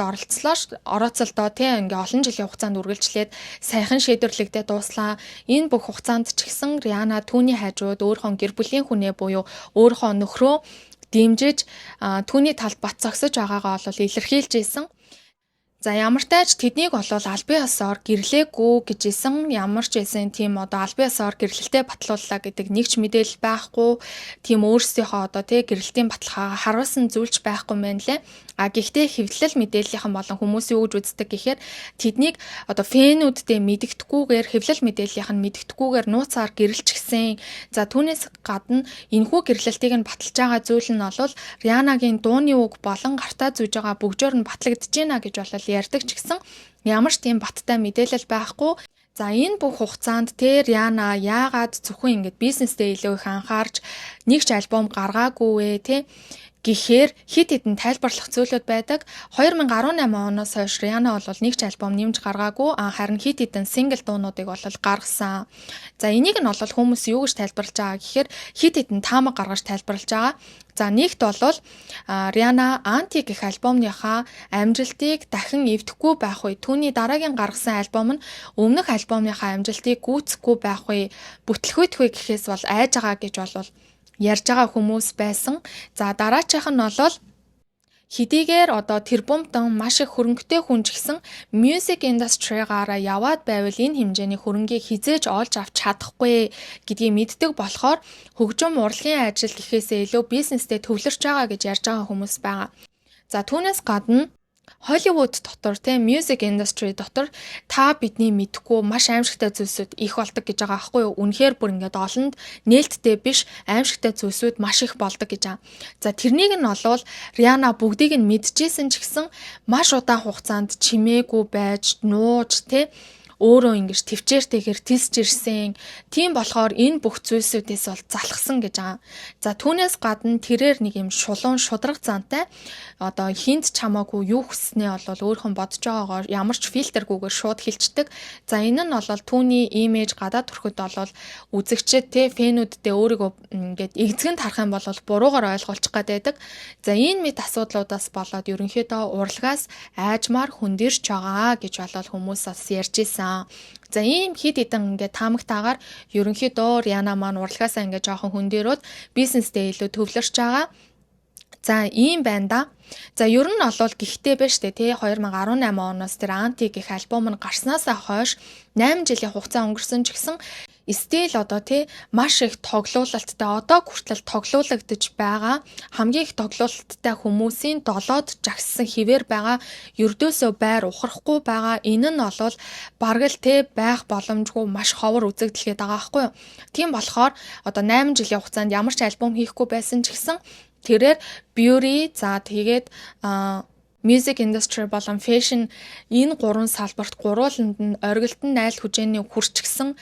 оролцолдоо тийм ингээ олон жилийн хугацаанд үргэлжлээд саяхан шийдвэрлэгдээд дууслаа. Энэ бүх хугацаанд ч гэсэн Риана түүний хажууд өөрийнхөө гэр бүлийн хүнээ буюу өөрийнхөө нөхрөө дэмжиж түүний талд бат зогсож байгаагаа бол илэрхийлж ийсэн. За ямар тааж тэднийг бол албан ёсоор гэрлээгүй гэжсэн, ямар ч байсан тийм одоо албан ёсоор гэрлэлтэд батлууллаа гэдэг нэг ч мэдээлэл байхгүй, тийм өөрсдийнхөө одоо гэрэлтийн баталгаагаа харуулсан зүйлч байхгүй мэн лээ. Гэхдээ хэвлэл мэдээллийнхэн болон хүмүүс юу гэж үздэг гэхээр тэднийг одоо фэнүүддээ мэддэхгүйгээр хэвлэл мэдээллийнх нь мэддэхгүйгээр нууцаар гэрэлчихсэн. За түүнээс гадна энэхүү гэрлэлтийг нь баталж байгаа зүйл нь бол Рианагийн дууны үг болон гартаа зүүж байгаа бөгжөөр нь батлагдж байна гэж бол ярьдаг ч гэсэн ямар ч тийм баттай мэдээлэл байхгүй. За энэ бүх хугацаанд Риана яагаад зөвхөн ингэж бизнесдээ илүү их анхаарч нэг ч альбом гаргаагүй вэ гэхээр хит хитэн тайлбарлах зүйлүүд байдаг. 2018 оноос хойш Риана бол нэг ч альбом нэмж гаргаагүй, харин хит хитэн сингл дуунуудыг бол гаргасан. За энийг нь бол хүмүүс юу гэж тайлбарлаж байгаа гэхээр хит хитэн таамаг гаргаж тайлбарлаж байгаа. За нэгт бол Риана Anti гэх альбомныхаа амжилтыг дахин эвдэхгүй байх үе. Түүний дараагийн гаргасан альбом нь өмнөх альбомныхаа амжилтыг гүйцэхгүй байх үе. Бүтлгүүтгүй гэхээс бол айж байгаа гэж бол ярьж байгаа хүмүүс байсан. За дараачих нь бол хэдийгээр одоо тэр бумтан маш их хөрөнгөтэй хүн ч гэсэн music industry-гаараа яваад байвал энэ хэмжээний хөрөнгийг хизээж олж авч чадахгүй гэдгийг мэддэг болохоор хөгжим урлагийн ажил гэхээсээ илүү бизнестэй төвлөрч байгаа гэж ярьж байгаа хүмүүс байгаа. За түүнээс гадна Hollywood дотор music industry дотор та бидний мэдхгүй маш аимшигтай зүйлсүүд их болдог гэж байгаа аахгүй юу? Үнэхээр бүр ингээд олонд нээлттэй биш аимшигтай зүйлсүүд маш их болдог гэж байгаа. За тэрнийг нь олвол Риана бүгдийг нь мэдчихсэн ч гэсэн маш удаан хугацаанд чимээгүй байж нууж өөрөө ингэж төвчээртэйгээр тэлж ирсэн. Тийм болохоор энэ бүх зүйлсүүдээс бол залхсан гэж байгаа. За түүнээс гадна тэрээр нэг юм шулуун шудраг зантай одоо хинт чамаагүй юу хүснээ бол өөрхөн бодож байгаагаар ямар ч фильтргүйгээр шууд хэлцдэг. За энэ нь бол түүний имиж гадаад төрхөд бол үзэгчд те фэнүүддээ өөрийгөө ингээд эгзгэн тарах юм бол буруугаар ойлгуулчих гээд байдаг. За энэ мэд асуудлуудаас болоод ерөнхийдөө урлагаас айжмаар хөндөрч байгаа гэж болол хүмүүс бас ярьж исэн. За ийм хид хідэн ингээд таамагтаагаар ерөнхийдөө Риана маань урлагаасаа ингээд жоохон хөндөрөөд бизнесдээ илүү төвлөрч байгаа. За ийм байна да. За ер нь бол гихтэй байна штэ тий 2018 оноос тэр Анти гэх альбом нь гарснаасаа хойш 8 жилийн хугацаа өнгөрсөн ч гэсэн стил одоо тий маш их тоглоулалттай одоо хүртэл тоглоулагдж байгаа хамгийн их тоглоулалттай хүмүүсийн 7-д жагссан хിവэр байгаа ердөөсөө байр ухрахгүй байгаа энэ нь бол бараг л тий байх боломжгүй маш ховор үзэгдэлгээд байгаа байхгүй юу. Тийм болохоор одоо 8 жилийн хугацаанд ямар ч альбом хийхгүй байсан ч гэсэн тэрээр beauty за тэгээд music industry болон fashion энэ гурван салбарт гурвууланд нь оргилтон найл хүчээний хүрчгсэн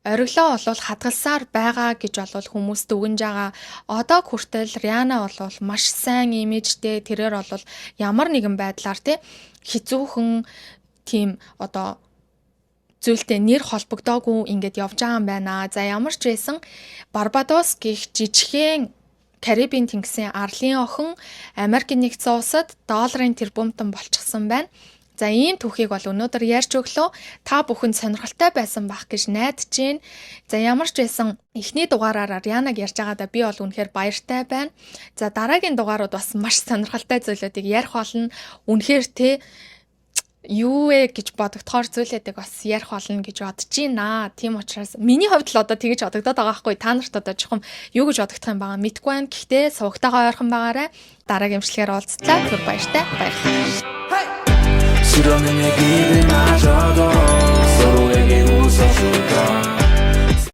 ориглоо бол хадгалсаар байгаа гэж бол хүмүүс дүгнж байгаа. Одоо хүртэл Риана бол маш сайн имижтэй тэрээр бол ямар нэгэн байдлаар тий хизүүхэн тийм одоо зүйлтэй нэр холбогдоогүй ингээд явж байгаа юм байна. За ямар ч байсан Барбадос гэх жижигхэн Карибын тэнгисийн арлын охин Америкийн нэгдсэн улсад долларын тэрбумтан болчихсон байна. За ийм түүхийг бол өнөөдөр ярьж өглөө. Та бүхэн сонирхолтой байсан байх гэж найдаж байна. За ямар ч байсан эхний дугаараар Рианаг ярьж байгаадаа би бол үнэхээр баяртай байна. За дараагийн дугаарууд бас маш сонирхолтой зүйлүүдийг ярих болно. Үнэхээр те юу вэ гэж бодогдохоор зүйлүүдийг бас ярих болно гэж бодож байна. Тийм учраас миний хувьд л одоо тэгэж бодогдоод байгаа байхгүй. Та нарт одоо жоохон юу гэж бодогдох юм байгаа мэдгүй байна. Гэхдээ сувгтайгаа ойрхон байгаарай. Дараагийн эмчилгээр уулзлаа. Түр баяртай. Баярлалаа. 실험의 얘기를 마저도 서로에게 웃어줄까